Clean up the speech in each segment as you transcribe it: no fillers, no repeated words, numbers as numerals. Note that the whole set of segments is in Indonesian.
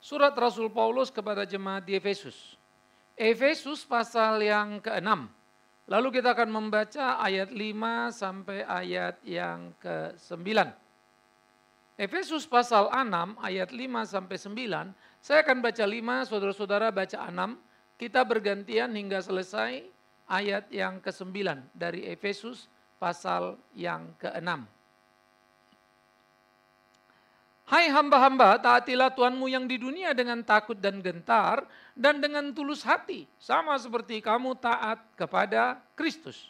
Surat Rasul Paulus kepada jemaat di Efesus. Efesus pasal yang ke-6. Lalu kita akan membaca ayat 5 sampai ayat yang ke-9. Efesus pasal 6 ayat 5 sampai 9. Saya akan baca 5, saudara-saudara baca 6. Kita bergantian hingga selesai ayat yang ke-9 dari Efesus pasal yang ke-6. Hai hamba-hamba, taatilah Tuhanmu yang di dunia dengan takut dan gentar dan dengan tulus hati, sama seperti kamu taat kepada Kristus.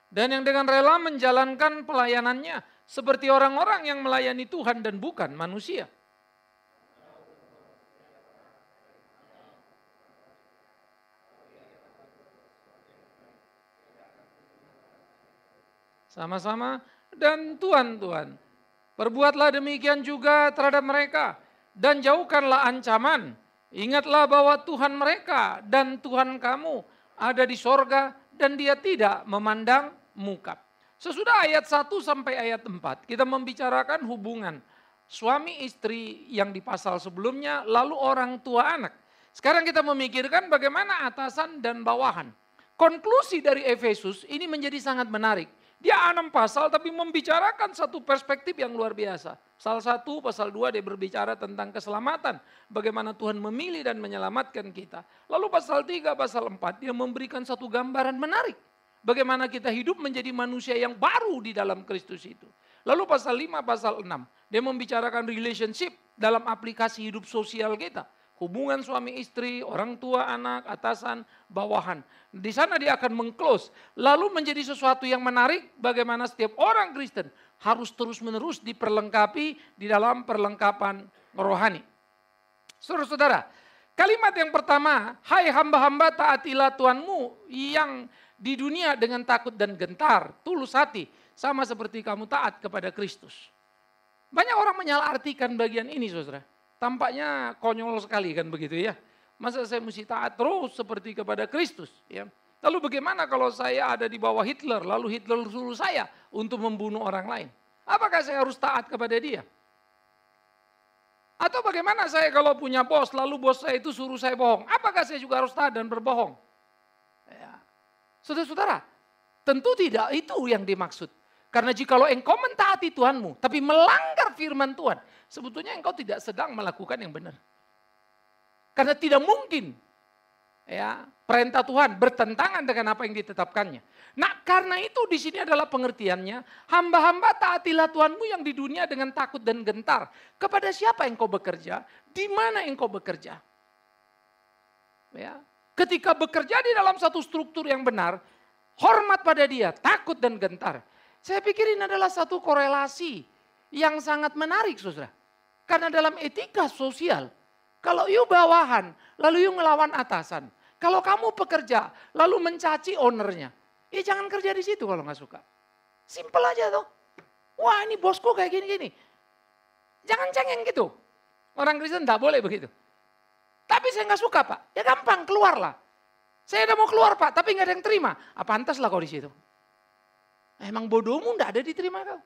Dan yang dengan rela menjalankan pelayanannya seperti orang-orang yang melayani Tuhan dan bukan manusia. Sama-sama, dan Tuhan, perbuatlah demikian juga terhadap mereka dan jauhkanlah ancaman. Ingatlah bahwa Tuhan mereka dan Tuhan kamu ada di sorga dan dia tidak memandang muka. Sesudah ayat 1 sampai ayat 4 kita membicarakan hubungan suami istri yang di pasal sebelumnya, lalu orang tua anak. Sekarang kita memikirkan bagaimana atasan dan bawahan. Konklusi dari Efesus ini menjadi sangat menarik. Dia 6 pasal tapi membicarakan satu perspektif yang luar biasa. Pasal 1, pasal 2 dia berbicara tentang keselamatan. Bagaimana Tuhan memilih dan menyelamatkan kita. Lalu pasal 3, pasal 4 dia memberikan satu gambaran menarik. Bagaimana kita hidup menjadi manusia yang baru di dalam Kristus itu. Lalu pasal 5, pasal 6 dia membicarakan relationship dalam aplikasi hidup sosial kita. Hubungan suami istri, orang tua, anak, atasan, bawahan. Di sana dia akan meng-close. Lalu menjadi sesuatu yang menarik bagaimana setiap orang Kristen harus terus-menerus diperlengkapi di dalam perlengkapan rohani. Saudara-saudara, kalimat yang pertama, hai hamba-hamba taatilah Tuhanmu yang di dunia dengan takut dan gentar, tulus hati, sama seperti kamu taat kepada Kristus. Banyak orang menyalahartikan bagian ini, saudara. Tampaknya konyol sekali kan begitu ya. Masa saya mesti taat terus seperti kepada Kristus ya. Lalu bagaimana kalau saya ada di bawah Hitler, lalu Hitler suruh saya untuk membunuh orang lain? Apakah saya harus taat kepada dia? Atau bagaimana saya kalau punya bos, lalu bos saya itu suruh saya bohong? Apakah saya juga harus taat dan berbohong? Ya. Saudara-saudara, tentu tidak itu yang dimaksud. Karena jikalau engkau mentaati Tuhanmu, tapi melanggar firman Tuhan, sebetulnya engkau tidak sedang melakukan yang benar. Karena tidak mungkin ya perintah Tuhan bertentangan dengan apa yang ditetapkannya. Nah karena itu di sini adalah pengertiannya, hamba-hamba taatilah Tuhanmu yang di dunia dengan takut dan gentar. Kepada siapa engkau bekerja? Di mana engkau bekerja? Ya, ketika bekerja di dalam satu struktur yang benar, hormat pada dia, takut dan gentar. Saya pikir ini adalah satu korelasi yang sangat menarik, saudara. Karena dalam etika sosial, kalau you bawahan, lalu you ngelawan atasan. Kalau kamu pekerja, lalu mencaci ownernya. Ya jangan kerja di situ kalau nggak suka. Simpel aja tuh. Wah ini bosku kayak gini-gini. Jangan cengeng gitu. Orang Kristen nggak boleh begitu. Tapi saya nggak suka pak. Ya gampang, keluarlah. Saya udah mau keluar pak, tapi nggak ada yang terima. Apa pantaslah kau di situ. Emang bodohmu enggak ada diterima kau.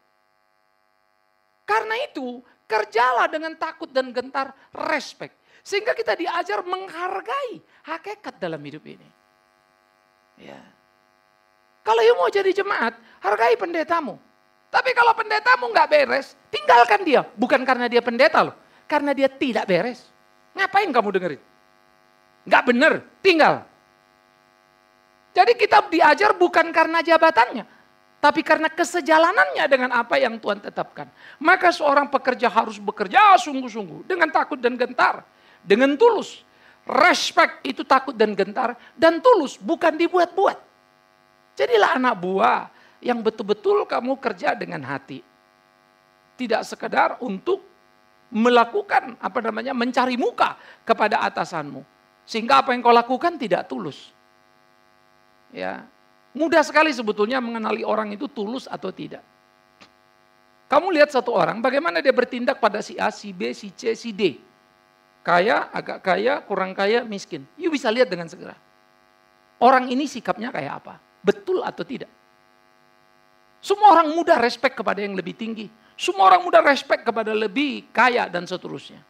Karena itu kerjalah dengan takut dan gentar, respect. Sehingga kita diajar menghargai hakikat dalam hidup ini. Ya. Kalau you mau jadi jemaat, hargai pendetamu. Tapi kalau pendetamu enggak beres, tinggalkan dia. Bukan karena dia pendeta loh. Karena dia tidak beres. Ngapain kamu dengerin? Enggak benar, tinggal. Jadi kita diajar bukan karena jabatannya. Tapi karena kesejalanannya dengan apa yang Tuhan tetapkan. Maka seorang pekerja harus bekerja sungguh-sungguh. Dengan takut dan gentar. Dengan tulus. Respect itu takut dan gentar. Dan tulus bukan dibuat-buat. Jadilah anak buah yang betul-betul kamu kerja dengan hati. Tidak sekedar untuk melakukan mencari muka kepada atasanmu. Sehingga apa yang kau lakukan tidak tulus. Ya. Mudah sekali sebetulnya mengenali orang itu tulus atau tidak. Kamu lihat satu orang bagaimana dia bertindak pada si A, si B, si C, si D. Kaya, agak kaya, kurang kaya, miskin. You bisa lihat dengan segera. orang ini sikapnya kayak apa. Betul atau tidak. Semua orang mudah respect kepada yang lebih tinggi. Semua orang mudah respect kepada lebih kaya dan seterusnya.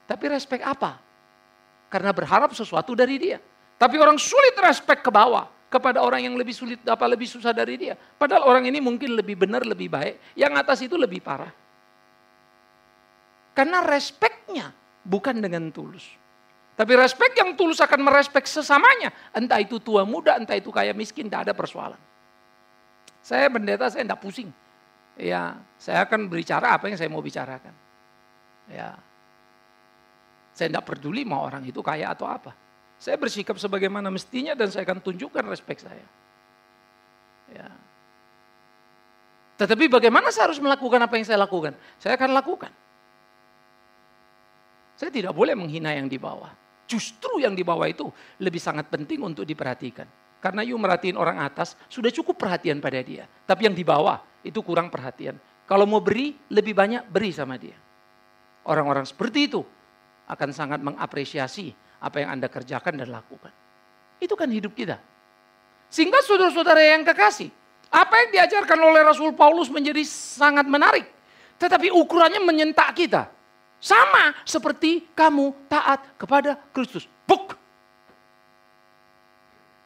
Tapi respect apa? Karena berharap sesuatu dari dia. Tapi orang sulit respect ke bawah kepada orang yang lebih sulit, lebih susah dari dia. Padahal orang ini mungkin lebih benar, lebih baik. Yang atas itu lebih parah. Karena respectnya bukan dengan tulus. Tapi respect yang tulus akan merespek sesamanya. Entah itu tua muda, entah itu kaya miskin, tidak ada persoalan. Saya pendeta, saya tidak pusing. Ya, saya akan berbicara apa yang saya mau bicarakan. Ya, saya tidak peduli mau orang itu kaya atau apa. Saya bersikap sebagaimana mestinya dan saya akan tunjukkan respek saya. Ya. Tetapi bagaimana saya harus melakukan apa yang saya lakukan? Saya akan lakukan. Saya tidak boleh menghina yang di bawah. Justru yang di bawah itu lebih sangat penting untuk diperhatikan. Karena you merhatiin orang atas, sudah cukup perhatian pada dia. Tapi yang di bawah itu kurang perhatian. Kalau mau beri, lebih banyak beri sama dia. Orang-orang seperti itu akan sangat mengapresiasi apa yang Anda kerjakan dan lakukan. Itu kan hidup kita. Sehingga saudara-saudara yang kekasih, apa yang diajarkan oleh Rasul Paulus menjadi sangat menarik. Tetapi ukurannya menyentak kita. Sama seperti kamu taat kepada Kristus. Buk!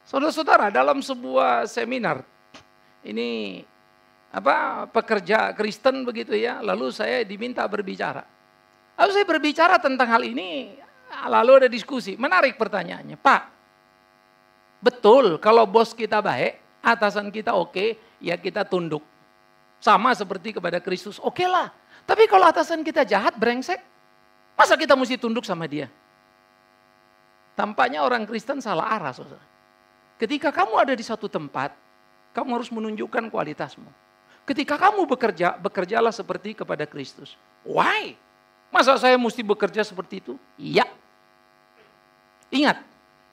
Saudara-saudara, dalam sebuah seminar, ini pekerja Kristen begitu ya, lalu saya diminta berbicara. Lalu saya berbicara tentang hal ini, lalu ada diskusi. Menarik pertanyaannya, Pak, betul kalau bos kita baik, atasan kita oke, ya kita tunduk. Sama seperti kepada Kristus, oke lah. Tapi kalau atasan kita jahat, brengsek, masa kita mesti tunduk sama dia? Tampaknya orang Kristen salah arah, saudara. Ketika kamu ada di satu tempat, kamu harus menunjukkan kualitasmu. Ketika kamu bekerja, bekerjalah seperti kepada Kristus. Why? Masa saya mesti bekerja seperti itu? Iya. Ingat,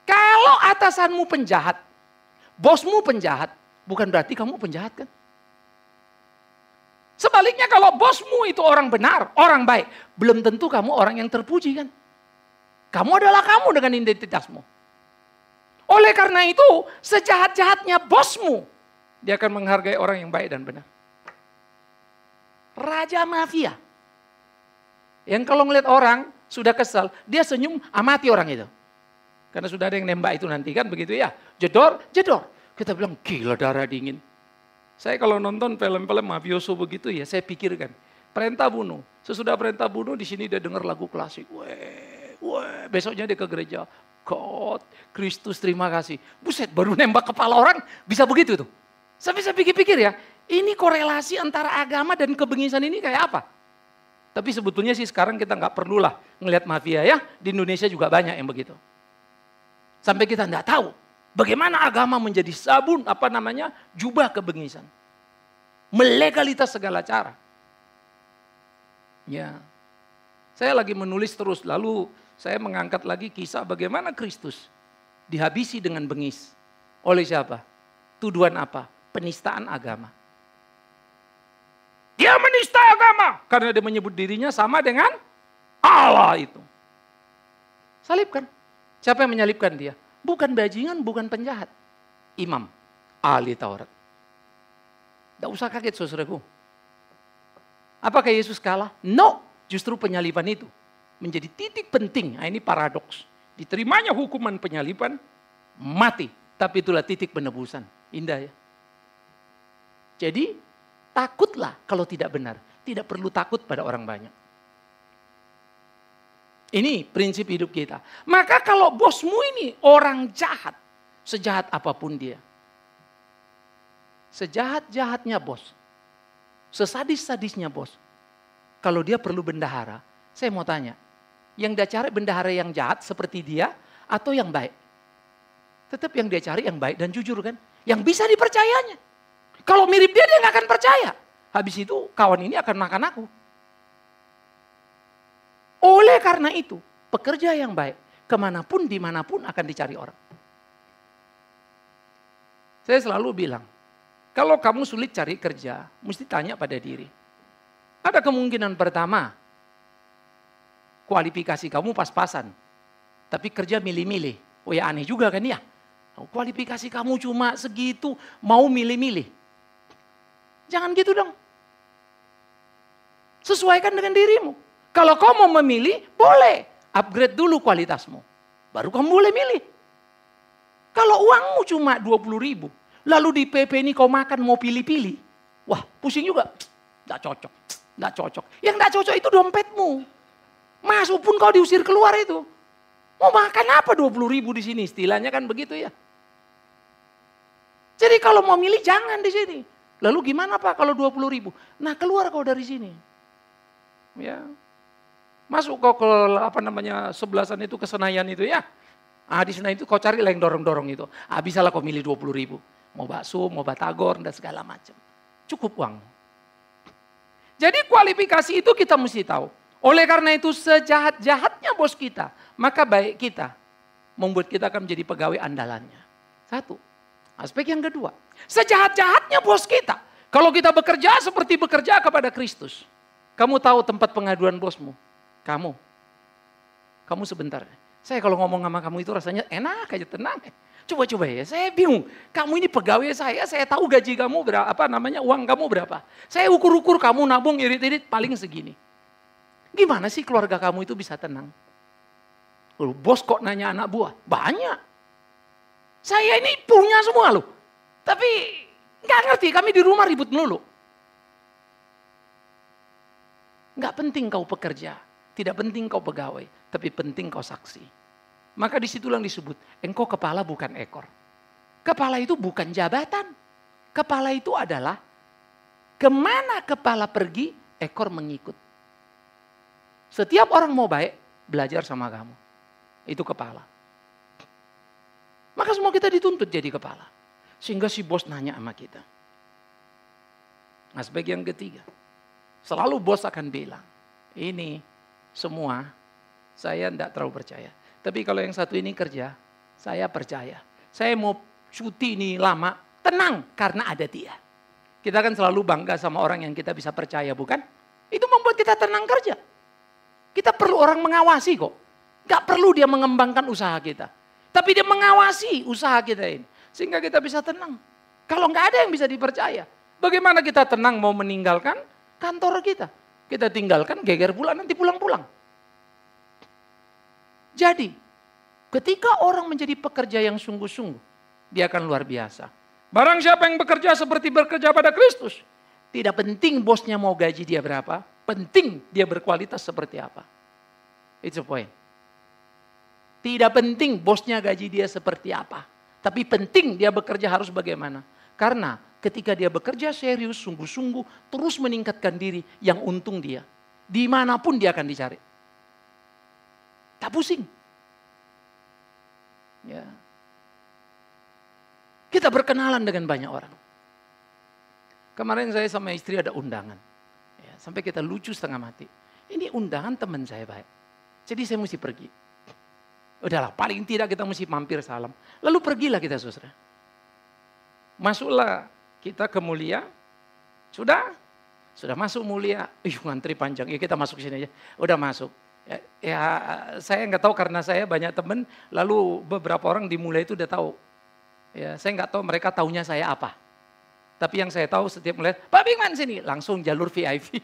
kalau atasanmu penjahat, bosmu penjahat, bukan berarti kamu penjahat kan? Sebaliknya kalau bosmu itu orang benar, orang baik, belum tentu kamu orang yang terpuji kan? Kamu adalah kamu dengan identitasmu. Oleh karena itu, sejahat-jahatnya bosmu, dia akan menghargai orang yang baik dan benar. Raja mafia. Yang kalau ngeliat orang sudah kesal, dia senyum, amati orang itu. Karena sudah ada yang nembak itu nanti kan begitu ya. Jedor, jedor. Kita bilang gila darah dingin. Saya kalau nonton film-film mafioso begitu ya, saya pikirkan. Perintah bunuh. Sesudah perintah bunuh di sini dia dengar lagu klasik. Weh, besoknya dia ke gereja. God, Kristus terima kasih. Buset, baru nembak kepala orang bisa begitu tuh. Sampai saya pikir-pikir ya, ini korelasi antara agama dan kebengisan ini kayak apa? Tapi sebetulnya sih sekarang kita nggak perlulah ngelihat mafia ya. Di Indonesia juga banyak yang begitu. Sampai kita nggak tahu bagaimana agama menjadi sabun jubah kebengisan. Melegalitas segala cara. Ya, saya lagi menulis terus lalu saya mengangkat lagi kisah bagaimana Kristus dihabisi dengan bengis. Oleh siapa? Tuduhan apa? Penistaan agama. Dia menista agama karena dia menyebut dirinya sama dengan Allah itu. Salibkan. Siapa yang menyalibkan dia? Bukan bajingan, bukan penjahat. Imam, ahli Taurat. Tidak usah kaget saudaraku. Apakah Yesus kalah? No, justru penyaliban itu menjadi titik penting. Nah, ini paradoks. Diterimanya hukuman penyaliban, mati. Tapi itulah titik penebusan. Indah ya. Jadi takutlah kalau tidak benar. Tidak perlu takut pada orang banyak. Ini prinsip hidup kita. Maka kalau bosmu ini orang jahat, sejahat apapun dia. Sejahat-jahatnya bos. Sesadis-sadisnya bos. Kalau dia perlu bendahara, saya mau tanya. Yang dia cari bendahara yang jahat seperti dia atau yang baik? Tetap yang dia cari yang baik dan jujur kan. Yang bisa dipercayanya. Kalau mirip dia nggak akan percaya. Habis itu kawan ini akan makan aku. Oleh karena itu, pekerja yang baik, kemanapun, dimanapun akan dicari orang. Saya selalu bilang, kalau kamu sulit cari kerja, mesti tanya pada diri. Ada kemungkinan pertama, kualifikasi kamu pas-pasan, tapi kerja milih-milih. Oh ya aneh juga kan ya. Kualifikasi kamu cuma segitu, mau milih-milih. Jangan gitu dong. Sesuaikan dengan dirimu. Kalau kau mau memilih, boleh. Upgrade dulu kualitasmu. Baru kamu boleh milih. Kalau uangmu cuma 20.000, lalu di PP ini kau makan mau pilih-pilih. Wah, pusing juga. Nggak cocok. Nggak cocok. Yang nggak cocok itu dompetmu. Masuk pun kau diusir keluar itu. Mau makan apa 20.000 di sini? Istilahnya kan begitu ya. Jadi kalau mau milih jangan di sini. Lalu gimana Pak kalau 20.000? Nah keluar kau dari sini. Ya. Masuk kau ke sebelasan itu ke Senayan itu ya. Di Senayan itu kau cari lah yang dorong-dorong itu. Bisalah kau milih 20.000. Mau bakso, mau batagor dan segala macam. Cukup uang. Jadi kualifikasi itu kita mesti tahu. Oleh karena itu sejahat-jahatnya bos kita, maka baik kita membuat kita akan menjadi pegawai andalannya. Satu. Aspek yang kedua, sejahat-jahatnya bos kita. Kalau kita bekerja seperti bekerja kepada Kristus. Kamu tahu tempat pengaduan bosmu? Kamu sebentar. Saya kalau ngomong sama kamu itu rasanya enak aja, tenang. Coba-coba ya, saya bingung. Kamu ini pegawai saya tahu gaji kamu berapa, uang kamu berapa. Saya ukur-ukur kamu nabung irit-irit paling segini. Gimana sih keluarga kamu itu bisa tenang? Bos kok nanya anak buah? Banyak. Saya ini punya semua loh. Tapi nggak ngerti, kami di rumah ribut melulu. Nggak penting kau pekerja, tidak penting kau pegawai, tapi penting kau saksi. Maka disitulah yang disebut, engkau kepala bukan ekor. Kepala itu bukan jabatan. Kepala itu adalah kemana kepala pergi, ekor mengikut. Setiap orang mau baik, belajar sama kamu. Itu kepala. Maka semua kita dituntut jadi kepala. Sehingga si bos nanya sama kita. Aspek yang ketiga. Selalu bos akan bilang. Ini semua saya tidak terlalu percaya. Tapi kalau yang satu ini kerja, saya percaya. Saya mau cuti ini lama, tenang karena ada dia. Kita kan selalu bangga sama orang yang kita bisa percaya, bukan? Itu membuat kita tenang kerja. Kita perlu orang mengawasi kok. Gak perlu dia mengembangkan usaha kita. Tapi dia mengawasi usaha kita ini. Sehingga kita bisa tenang. Kalau nggak ada yang bisa dipercaya. Bagaimana kita tenang mau meninggalkan kantor kita. Kita tinggalkan geger pula nanti pulang-pulang. Jadi ketika orang menjadi pekerja yang sungguh-sungguh. Dia akan luar biasa. Barang siapa yang bekerja seperti bekerja pada Kristus. Tidak penting bosnya mau gaji dia berapa. Penting dia berkualitas seperti apa. It's a point. Tidak penting bosnya gaji dia seperti apa. Tapi penting dia bekerja harus bagaimana. Karena ketika dia bekerja serius, sungguh-sungguh, terus meningkatkan diri, yang untung dia. Dimanapun dia akan dicari. Tak pusing. Ya. Kita berkenalan dengan banyak orang. Kemarin saya sama istri ada undangan. Ya, sampai kita lucu setengah mati. Ini undangan teman saya baik. Jadi saya mesti pergi. Udahlah, paling tidak kita mesti mampir salam. Lalu pergilah kita saudara. Masuklah kita ke Mulia. Sudah masuk Mulia. Ngantri panjang. Ya kita masuk sini aja. Udah masuk. Ya saya nggak tahu karena saya banyak teman. Lalu beberapa orang di Mulia itu udah tahu. Ya saya nggak tahu mereka taunya saya apa. Tapi yang saya tahu setiap melihat, Pak Bigman sini. Langsung jalur VIP.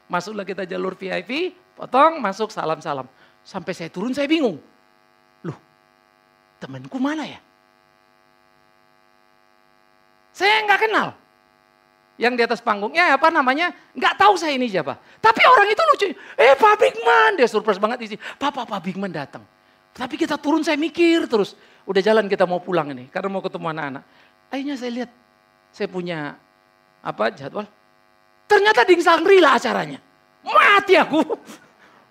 Masuklah kita jalur VIP. Potong, masuk, salam-salam. Sampai saya turun saya bingung. Temanku mana ya? Saya nggak kenal. Yang di atas panggungnya apa namanya? Nggak tahu saya ini siapa. Tapi orang itu lucu. Pak Bigman. Dia surprise banget isi. Pak Bigman datang. Tapi kita turun saya mikir terus. Udah jalan kita mau pulang ini. Karena mau ketemu anak-anak. Akhirnya saya lihat. Saya punya jadwal. Ternyata di Shangri-La acaranya. Mati aku.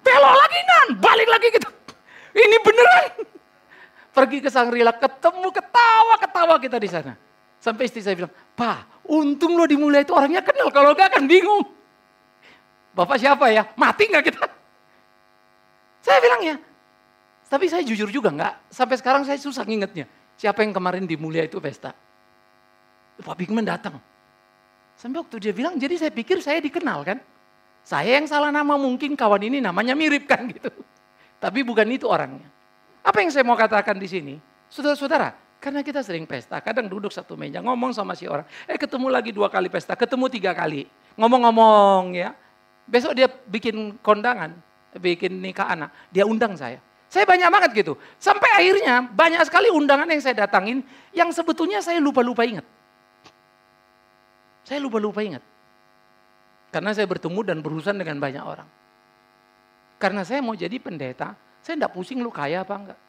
Belok lagi balik lagi gitu. Ini beneran. Pergi ke Shangri-La, ketemu, ketawa kita di sana. Sampai istri saya bilang, Pak, untung lo di Mulia itu orangnya kenal, kalau enggak kan bingung. Bapak siapa ya? Mati enggak kita? Saya bilang ya. Tapi saya jujur juga enggak, sampai sekarang saya susah ngingetnya. Siapa yang kemarin di Mulia itu pesta? Pak Bigman datang. Sampai waktu dia bilang, jadi saya pikir saya dikenal kan. Saya yang salah nama, mungkin kawan ini namanya mirip kan gitu. Tapi bukan itu orangnya. Apa yang saya mau katakan di sini? Saudara-saudara, Karena kita sering pesta, kadang duduk satu meja, ngomong sama si orang. Ketemu lagi 2 kali pesta, ketemu 3 kali. Ngomong-ngomong ya. Besok dia bikin kondangan, bikin nikah anak. Dia undang saya. Saya banyak banget gitu. Sampai akhirnya banyak sekali undangan yang saya datangin, yang sebetulnya saya lupa-lupa ingat. Saya lupa-lupa ingat. Karena saya bertemu dan berurusan dengan banyak orang. Karena saya mau jadi pendeta, saya enggak pusing lu kaya apa enggak.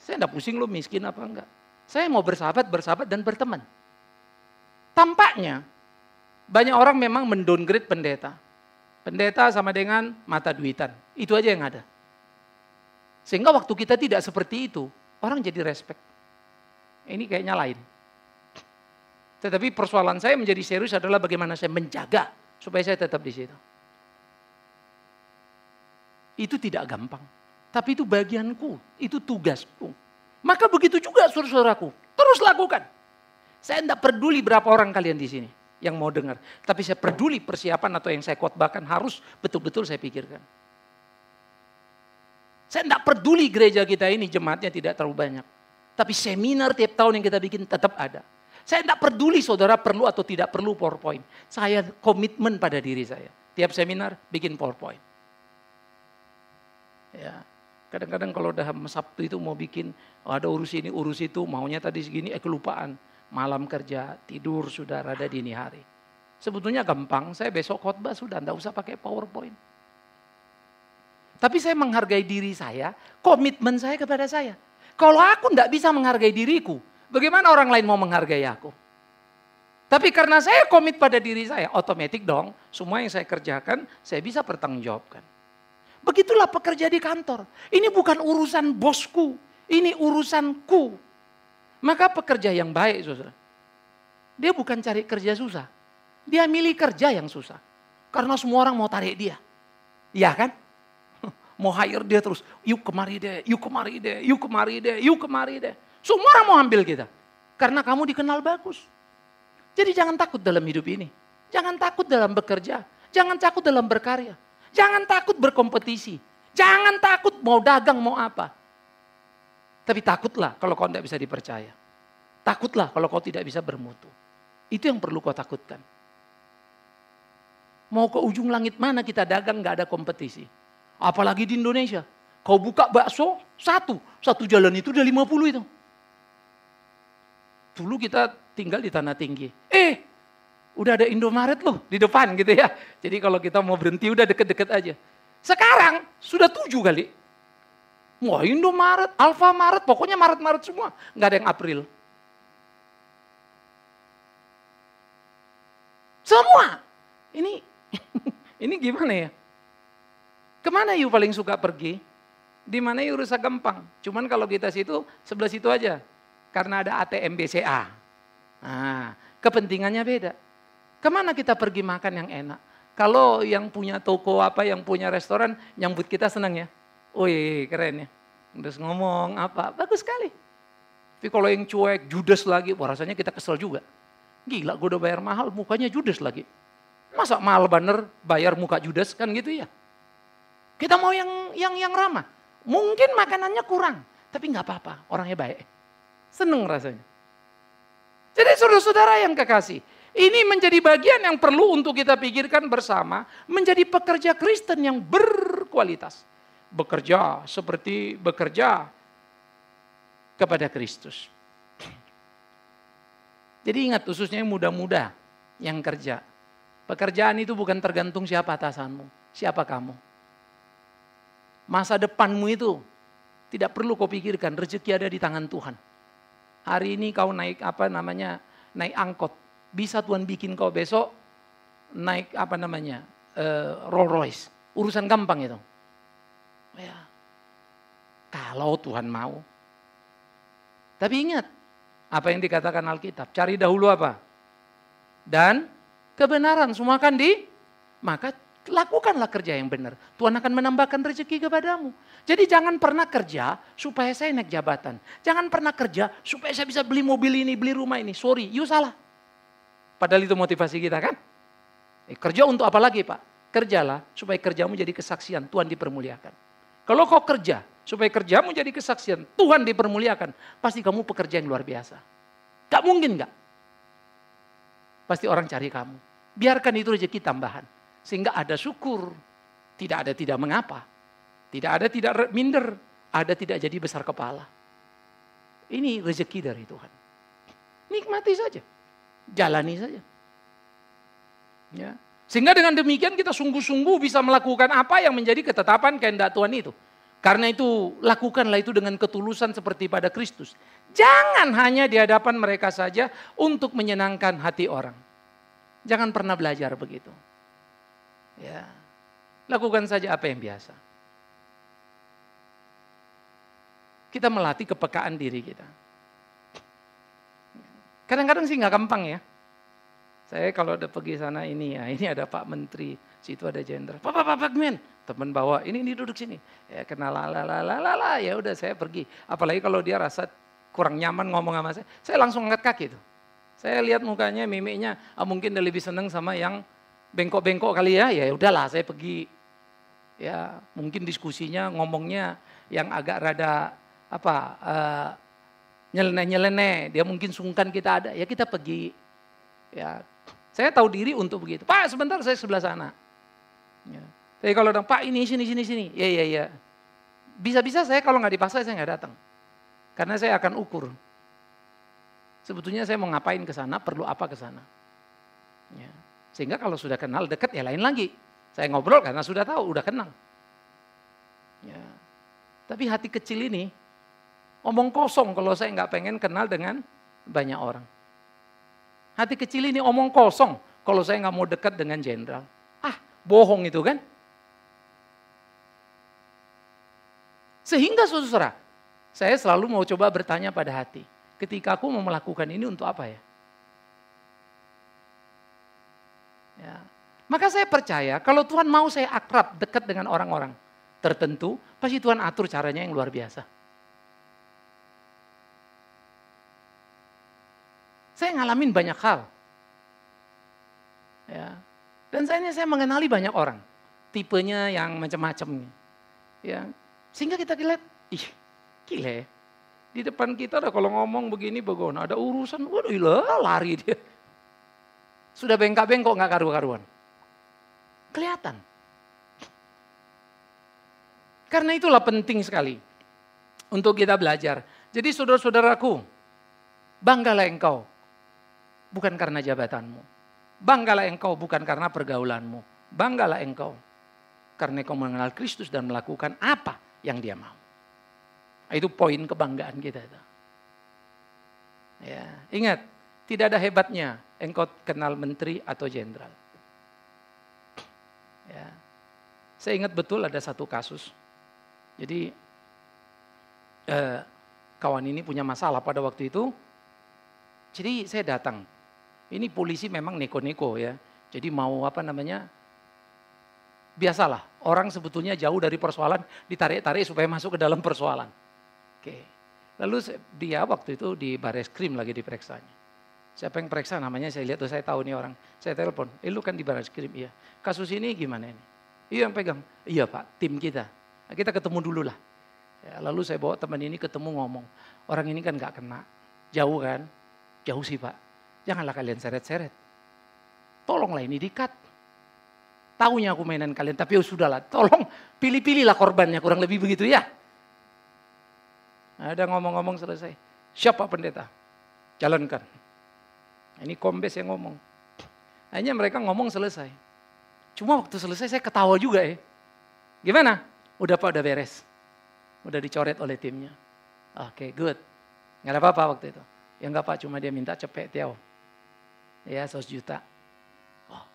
Saya enggak pusing lu miskin apa enggak. Saya mau bersahabat dan berteman. Tampaknya banyak orang memang mendowngrade pendeta. Pendeta sama dengan mata duitan. Itu aja yang ada. Sehingga waktu kita tidak seperti itu, orang jadi respect. Ini kayaknya lain. Tetapi persoalan saya menjadi serius adalah bagaimana saya menjaga supaya saya tetap di situ. Itu tidak gampang. Tapi itu bagianku, itu tugasku. Maka begitu juga saudara-saudaraku, terus lakukan. Saya tidak peduli berapa orang kalian di sini yang mau dengar. Tapi saya peduli persiapan atau yang saya khotbahkan harus betul-betul saya pikirkan. Saya tidak peduli gereja kita ini jemaatnya tidak terlalu banyak. Tapi seminar tiap tahun yang kita bikin tetap ada. Saya tidak peduli saudara perlu atau tidak perlu PowerPoint. Saya komitmen pada diri saya. Tiap seminar bikin PowerPoint. Ya, kadang-kadang kalau udah Sabtu itu mau bikin, ada urus ini, urus itu, maunya tadi segini, kelupaan. Malam kerja, tidur sudah rada dini hari. Sebetulnya gampang, saya besok khotbah sudah, enggak usah pakai PowerPoint. Tapi saya menghargai diri saya, komitmen saya kepada saya. Kalau aku enggak bisa menghargai diriku, bagaimana orang lain mau menghargai aku? Tapi karena saya komit pada diri saya, otomatis dong, semua yang saya kerjakan, saya bisa pertanggungjawabkan. Begitulah pekerja di kantor. Ini bukan urusan bosku, ini urusanku. Maka pekerja yang baik, saudara, dia bukan cari kerja susah. Dia milih kerja yang susah. Karena semua orang mau tarik dia. Iya kan? Mau hire dia terus, yuk kemari deh, yuk kemari deh, yuk kemari deh, yuk kemari deh. Semua orang mau ambil kita. Karena kamu dikenal bagus. Jadi jangan takut dalam hidup ini. Jangan takut dalam bekerja. Jangan takut dalam berkarya. Jangan takut berkompetisi. Jangan takut mau dagang, mau apa. Tapi takutlah kalau kau tidak bisa dipercaya. Takutlah kalau kau tidak bisa bermutu. Itu yang perlu kau takutkan. Mau ke ujung langit mana kita dagang gak ada kompetisi. Apalagi di Indonesia. Kau buka bakso, satu jalan itu udah 50 itu. Dulu kita tinggal di Tanah Tinggi. Udah ada Indomaret loh di depan gitu ya. Jadi kalau kita mau berhenti udah deket-deket aja. Sekarang sudah 7 kali. Wah Indomaret, Alfamaret, pokoknya Maret-Maret semua. Nggak ada yang April. Semua. Ini gimana ya? Kemana you paling suka pergi? Di mana you rusak gampang. Cuman kalau kita situ, sebelah situ aja. Karena ada ATM BCA. Nah, kepentingannya beda. Kemana kita pergi makan yang enak? Kalau yang punya toko apa, yang punya restoran, nyambut kita senang ya. Wih keren ya. Terus ngomong apa, bagus sekali. Tapi kalau yang cuek, judes lagi, wah rasanya kita kesel juga. Gila gue udah bayar mahal, mukanya judes lagi. Masa mahal bener bayar muka judes kan gitu ya. Kita mau yang ramah. Mungkin makanannya kurang, tapi gak apa-apa, orangnya baik. Seneng rasanya. Jadi saudara-saudara yang kekasih, ini menjadi bagian yang perlu untuk kita pikirkan bersama, menjadi pekerja Kristen yang berkualitas. Bekerja seperti bekerja kepada Kristus. Jadi ingat khususnya yang muda-muda yang kerja. Pekerjaan itu bukan tergantung siapa atasanmu, siapa kamu. Masa depanmu itu tidak perlu kau pikirkan, rezeki ada di tangan Tuhan. Hari ini kau naik naik angkot. Bisa Tuhan bikin kau besok naik Rolls Royce. Urusan gampang itu. Ya, kalau Tuhan mau. Tapi ingat, apa yang dikatakan Alkitab. Cari dahulu apa? Dan kebenaran semua kan maka lakukanlah kerja yang benar. Tuhan akan menambahkan rezeki kepadamu. Jadi jangan pernah kerja supaya saya naik jabatan. Jangan pernah kerja supaya saya bisa beli mobil ini, beli rumah ini. Sorry, you salah. Padahal itu motivasi kita kan. Kerja untuk apa lagi Pak? Kerjalah supaya kerjamu jadi kesaksian Tuhan dipermuliakan. Kalau kau kerja supaya kerjamu jadi kesaksian, Tuhan dipermuliakan, pasti kamu pekerja yang luar biasa. Gak mungkin gak? Pasti orang cari kamu. Biarkan itu rezeki tambahan. Sehingga ada syukur. Tidak ada tidak mengapa. Tidak ada tidak minder. Ada tidak jadi besar kepala. Ini rezeki dari Tuhan. Nikmati saja. Jalani saja. Ya. Sehingga dengan demikian kita sungguh-sungguh bisa melakukan apa yang menjadi ketetapan kehendak Tuhan itu. Karena itu lakukanlah itu dengan ketulusan seperti pada Kristus. Jangan hanya di hadapan mereka saja untuk menyenangkan hati orang. Jangan pernah belajar begitu. Ya. Lakukan saja apa yang biasa. Kita melatih kepekaan diri kita. Kadang-kadang sih nggak gampang ya. Saya kalau udah pergi sana ini ada Pak Menteri, situ ada jenderal. Pak Men, teman bawa ini duduk sini. Ya kenal ya udah saya pergi. Apalagi kalau dia rasa kurang nyaman ngomong sama saya langsung angkat kaki tuh. Saya lihat mukanya, mimiknya, mungkin dia lebih seneng sama yang bengkok-bengkok kali ya. Ya udahlah, saya pergi. Ya mungkin diskusinya, ngomongnya yang agak rada nyeleneh-nyeleneh. Dia mungkin sungkan kita ada, ya kita pergi. Ya, saya tahu diri untuk begitu. Pak, sebentar saya sebelah sana. Ya. Tapi kalau Pak ini sini. Ya. Bisa-bisa saya kalau nggak dipaksa saya nggak datang. Karena saya akan ukur. Sebetulnya saya mau ngapain ke sana, perlu apa ke sana. Ya. Sehingga kalau sudah kenal dekat ya lain lagi. Saya ngobrol karena sudah tahu, udah kenal. Ya. Tapi hati kecil ini omong kosong kalau saya nggak pengen kenal dengan banyak orang. Hati kecil ini omong kosong kalau saya nggak mau dekat dengan jenderal. Bohong itu kan. Sehingga saudara, saya selalu mau coba bertanya pada hati. Ketika aku mau melakukan ini untuk apa ya? Ya. Maka saya percaya kalau Tuhan mau saya akrab dekat dengan orang-orang tertentu, pasti Tuhan atur caranya yang luar biasa. Saya ngalamin banyak hal. Ya. Dan saya mengenali banyak orang. Tipenya yang macam-macam. Ya. Sehingga kita lihat, gila ya. Di depan kita kalau ngomong begini, ada urusan, waduh lari dia. Sudah bengkak-bengkok gak karu-karuan. Kelihatan. Karena itulah penting sekali untuk kita belajar. Jadi saudara-saudaraku, banggalah engkau. Bukan karena jabatanmu. Banggalah engkau bukan karena pergaulanmu. Banggalah engkau karena engkau mengenal Kristus dan melakukan apa yang dia mau. Itu poin kebanggaan kita. Ya, ingat, tidak ada hebatnya engkau kenal menteri atau jenderal. Ya. Saya ingat betul ada satu kasus. Jadi kawan ini punya masalah pada waktu itu. Jadi saya datang. Ini polisi memang neko-neko ya. Jadi mau biasalah orang sebetulnya jauh dari persoalan ditarik-tarik supaya masuk ke dalam persoalan. Oke. Lalu dia waktu itu di Bareskrim lagi diperiksanya. Siapa yang periksa namanya saya lihat, saya tahu nih orang. Saya telepon, lu kan di Bareskrim, iya. Kasus ini gimana ini? Iya yang pegang. Iya Pak, tim kita. Nah, kita ketemu dulu lah. Ya, lalu saya bawa teman ini ketemu ngomong. Orang ini kan gak kena. Jauh kan? Jauh sih Pak. Janganlah kalian seret-seret. Tolonglah ini di-cut. Taunya aku mainan kalian, tapi ya sudahlah. Tolong pilih-pilihlah korbannya, kurang lebih begitu ya. Ada ngomong-ngomong selesai. Siapa pendeta? Jalankan. Ini kombes yang ngomong. Akhirnya mereka ngomong selesai. Cuma waktu selesai saya ketawa juga ya. Gimana? Udah Pak, udah beres. Udah dicoret oleh timnya. Oke, good. Gak ada apa-apa waktu itu. Ya enggak Pak, cuma dia minta cepet Tiao. Ya 100 juta. Oh,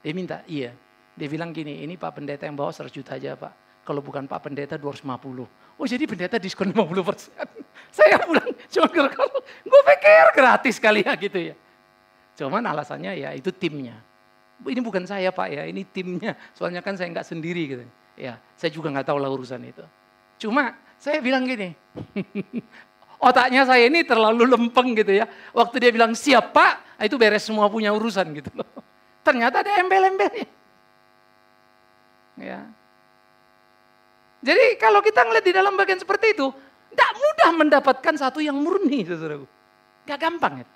dia minta, iya. Dia bilang gini, ini Pak Pendeta yang bawa 100 juta aja Pak. Kalau bukan Pak Pendeta 250. Oh jadi pendeta diskon 50%. Saya pulang, cuma kalau gue pikir gratis kali ya gitu ya. Cuman alasannya ya itu timnya. Ini bukan saya Pak ya, ini timnya. Soalnya kan saya nggak sendiri gitu. Ya, saya juga nggak tahu lah urusan itu. Cuma saya bilang gini, otaknya saya ini terlalu lempeng gitu ya. Waktu dia bilang siap Pak, itu beres semua punya urusan gitu loh. Ternyata ada embel-embelnya. Ya. Jadi kalau kita ngeliat di dalam bagian seperti itu, tidak mudah mendapatkan satu yang murni, saudaraku. Gak gampang ya.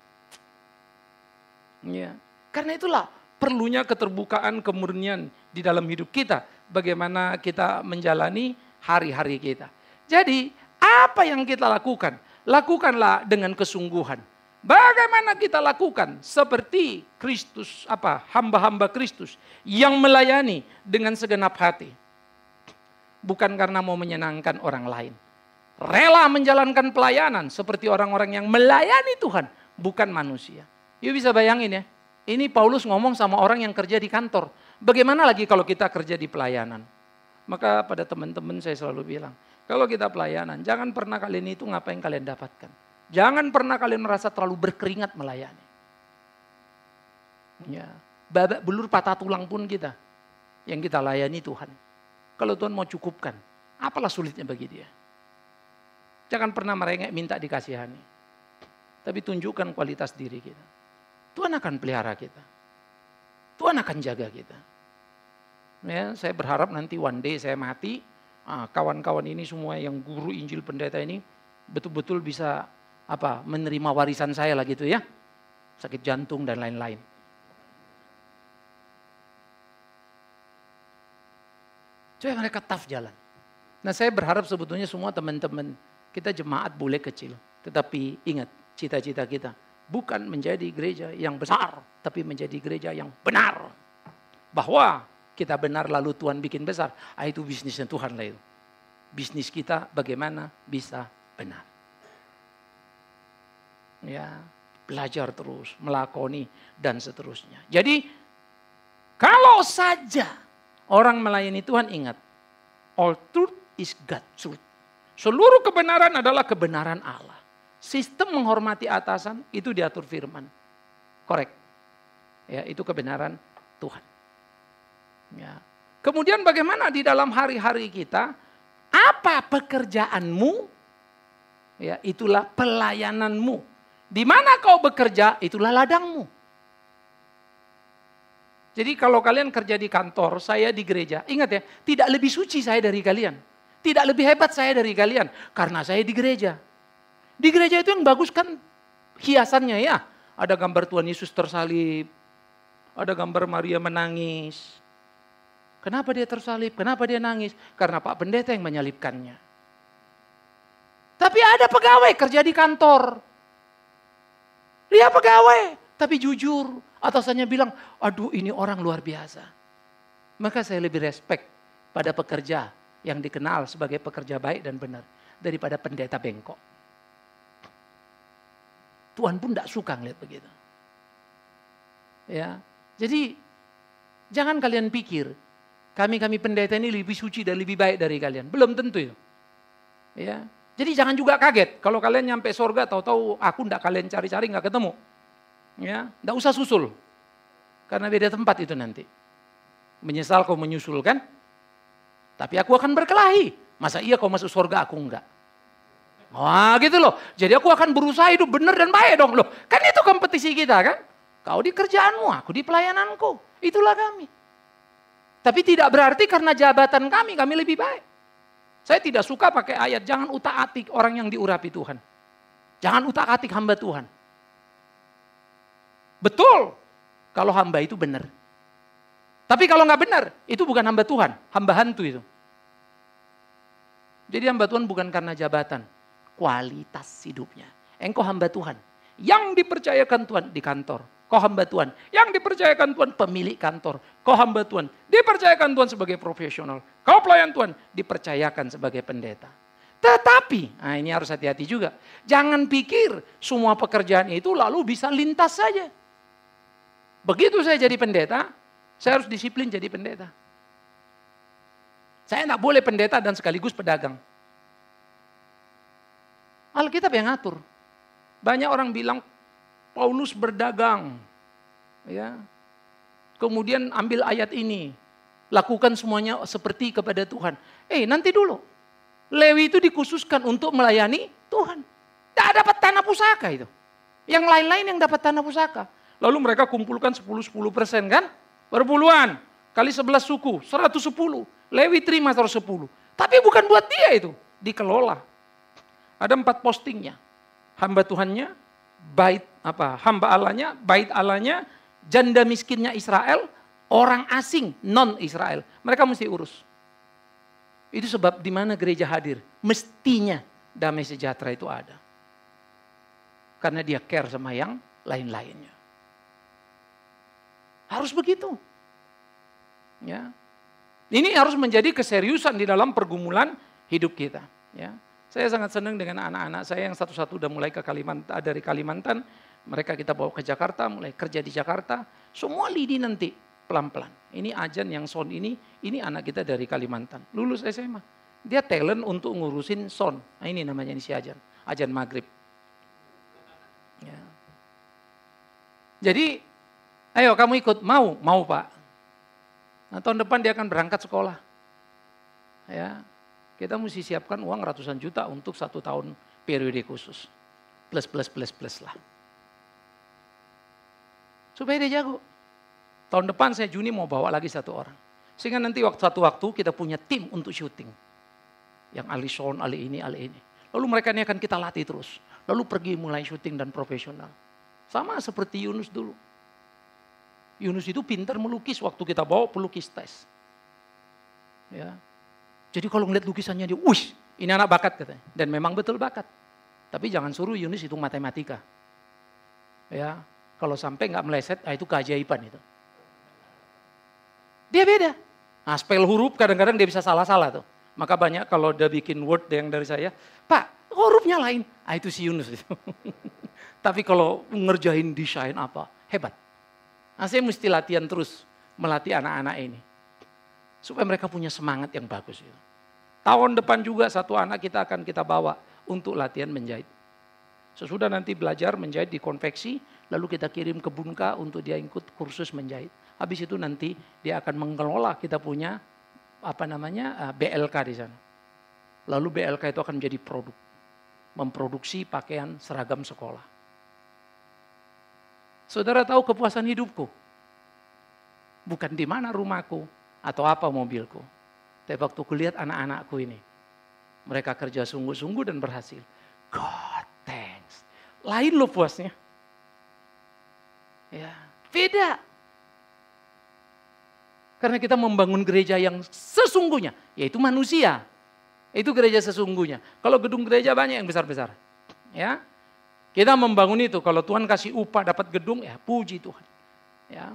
Ya. Karena itulah perlunya keterbukaan, kemurnian di dalam hidup kita. Bagaimana kita menjalani hari-hari kita. Jadi apa yang kita lakukan? Lakukanlah dengan kesungguhan. Bagaimana kita lakukan? Seperti Kristus, hamba-hamba Kristus yang melayani dengan segenap hati. Bukan karena mau menyenangkan orang lain. Rela menjalankan pelayanan seperti orang-orang yang melayani Tuhan, bukan manusia. Yuk bisa bayangin ya, ini Paulus ngomong sama orang yang kerja di kantor. Bagaimana lagi kalau kita kerja di pelayanan? Maka pada teman-teman saya selalu bilang, kalau kita pelayanan, jangan pernah kalian itu ngapain kalian dapatkan. Jangan pernah kalian merasa terlalu berkeringat melayani. Ya, babak belur patah tulang pun kita, yang kita layani Tuhan. Kalau Tuhan mau cukupkan, apalah sulitnya bagi dia. Jangan pernah merengek minta dikasihani. Tapi tunjukkan kualitas diri kita. Tuhan akan pelihara kita. Tuhan akan jaga kita. Ya, saya berharap nanti one day saya mati. Kawan-kawan ini semua yang guru Injil pendeta ini betul-betul bisa menerima warisan saya lah gitu ya. Sakit jantung dan lain-lain. Coba mereka tough jalan. Nah saya berharap sebetulnya semua teman-teman kita jemaat boleh kecil. Tetapi ingat cita-cita kita. Bukan menjadi gereja yang besar. Tapi menjadi gereja yang benar. Bahwa kita benar lalu Tuhan bikin besar. Itu bisnisnya Tuhan lah itu. Bisnis kita bagaimana bisa benar. Ya, belajar terus, melakoni dan seterusnya. Jadi kalau saja orang melayani Tuhan ingat. All truth is God's truth. Seluruh kebenaran adalah kebenaran Allah. Sistem menghormati atasan itu diatur firman. Korek. Ya, itu kebenaran Tuhan. Ya. Kemudian bagaimana di dalam hari-hari kita? Apa pekerjaanmu? Ya, itulah pelayananmu. Di mana kau bekerja, itulah ladangmu. Jadi kalau kalian kerja di kantor, saya di gereja, ingat ya, tidak lebih suci saya dari kalian. Tidak lebih hebat saya dari kalian, karena saya di gereja. Di gereja itu yang bagus kan hiasannya ya. Ada gambar Tuhan Yesus tersalib, ada gambar Maria menangis. Kenapa dia tersalib? Kenapa dia nangis? Karena Pak Pendeta yang menyalibkannya. Tapi ada pegawai kerja di kantor. Dia pegawai, tapi jujur. Atasannya bilang, aduh ini orang luar biasa. Maka saya lebih respect pada pekerja yang dikenal sebagai pekerja baik dan benar. Daripada pendeta bengkok. Tuhan pun tidak suka ngeliat begitu. Ya, jadi jangan kalian pikir kami pendeta ini lebih suci dan lebih baik dari kalian. Belum tentu itu. Ya, jadi jangan juga kaget kalau kalian nyampe surga tahu-tahu aku tidak kalian cari-cari nggak ketemu. Ya, tidak usah susul. Karena beda tempat itu nanti. Menyesal kau menyusul kan? Tapi aku akan berkelahi. Masa iya kau masuk surga aku enggak? Wah gitu loh. Jadi aku akan berusaha hidup benar dan baik dong loh. Kan itu kompetisi kita kan? Kau di kerjaanmu, aku di pelayananku. Itulah kami. Tapi tidak berarti karena jabatan kami lebih baik. Saya tidak suka pakai ayat, jangan utak-atik orang yang diurapi Tuhan. Jangan utak-atik hamba Tuhan. Betul, kalau hamba itu benar. Tapi kalau nggak benar, itu bukan hamba Tuhan, hamba hantu itu. Jadi hamba Tuhan bukan karena jabatan, kualitas hidupnya. Engkau hamba Tuhan, yang dipercayakan Tuhan di kantor. Kau hamba Tuhan, yang dipercayakan Tuhan pemilik kantor. Kau hamba Tuhan, dipercayakan Tuhan sebagai profesional. Kau pelayan Tuhan, dipercayakan sebagai pendeta. Tetapi, nah ini harus hati-hati juga. Jangan pikir semua pekerjaan itu lalu bisa lintas saja. Begitu saya jadi pendeta, saya harus disiplin jadi pendeta. Saya tidak boleh pendeta dan sekaligus pedagang. Alkitab yang ngatur. Banyak orang bilang, Paulus berdagang, ya. Kemudian ambil ayat ini, lakukan semuanya seperti kepada Tuhan. Nanti dulu, Lewi itu dikhususkan untuk melayani Tuhan. Tidak dapat tanah pusaka itu. Yang lain-lain yang dapat tanah pusaka. Lalu mereka kumpulkan 10% kan? Perpuluhan, kali 11 suku, 110. Lewi terima 110. Tapi bukan buat dia itu, dikelola. Ada 4 postingnya. Hamba Tuhannya, hamba Allahnya, bait Allahnya, janda miskinnya Israel, orang asing non-Israel. Mereka mesti urus. Itu sebab di mana gereja hadir, mestinya damai sejahtera itu ada. Karena dia care sama yang lain-lainnya. Harus begitu. Ya. Ini harus menjadi keseriusan di dalam pergumulan hidup kita. Ya. Saya sangat senang dengan anak-anak saya yang satu-satu udah mulai dari Kalimantan. Mereka kita bawa ke Jakarta, mulai kerja di Jakarta. Semua lidi nanti pelan-pelan. Ini Ajan yang son ini anak kita dari Kalimantan. Lulus SMA. Dia talent untuk ngurusin son. Nah, ini namanya si Ajan. Ajan Maghrib. Ya. Jadi, ayo kamu ikut. Mau Pak. Nah, tahun depan dia akan berangkat sekolah. Ya, kita mesti siapkan uang ratusan juta untuk 1 tahun periode khusus. Plus lah. Supaya dia jago. Tahun depan saya Juni mau bawa lagi 1 orang. Sehingga nanti satu waktu kita punya tim untuk syuting. Yang Alison, Ali ini. Lalu mereka ini akan kita latih terus. Lalu pergi mulai syuting dan profesional. Sama seperti Yunus dulu. Yunus itu pintar melukis waktu kita bawa pelukis tes. Ya. Jadi kalau ngeliat lukisannya dia, wih ini anak bakat katanya. Dan memang betul bakat. Tapi jangan suruh Yunus hitung matematika. Ya, kalau sampai nggak meleset, itu keajaiban itu. Dia beda. Nah, spell huruf kadang-kadang dia bisa salah-salah tuh. Maka banyak kalau udah bikin word yang dari saya, Pak hurufnya lain. Itu si Yunus itu. Tapi kalau ngerjain desain apa, hebat. Nah, saya mesti latihan terus melatih anak-anak ini. Supaya mereka punya semangat yang bagus. Itu. Tahun depan juga 1 anak kita bawa untuk latihan menjahit. Sesudah nanti belajar menjahit di konveksi, lalu kita kirim ke Bunka untuk dia ikut kursus menjahit. Habis itu nanti dia akan mengelola kita punya BLK di sana. Lalu BLK itu akan menjadi produk. Memproduksi pakaian seragam sekolah. Saudara tahu kepuasan hidupku? Bukan di mana rumahku atau apa mobilku. Tapi waktu kulihat anak-anakku ini. Mereka kerja sungguh-sungguh dan berhasil. God thanks. Lain loh puasnya. Ya, beda. Karena kita membangun gereja yang sesungguhnya. Yaitu manusia. Itu gereja sesungguhnya. Kalau gedung gereja banyak yang besar-besar. Ya. Kita membangun itu, kalau Tuhan kasih upah dapat gedung, ya puji Tuhan. Ya.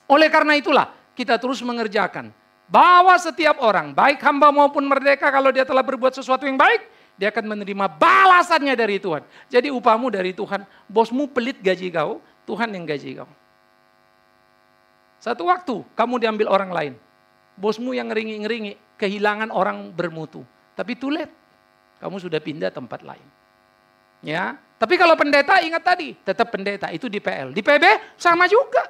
Oleh karena itulah, kita terus mengerjakan. Bahwa setiap orang, baik hamba maupun merdeka, kalau dia telah berbuat sesuatu yang baik, dia akan menerima balasannya dari Tuhan. Jadi upahmu dari Tuhan, bosmu pelit gaji kau, Tuhan yang gaji kau. Satu waktu, kamu diambil orang lain. Bosmu yang ngeringi-ngeringi, kehilangan orang bermutu. Tapi too late, kamu sudah pindah tempat lain. Ya, tapi kalau pendeta ingat tadi, tetap pendeta itu di PL. Di PB sama juga.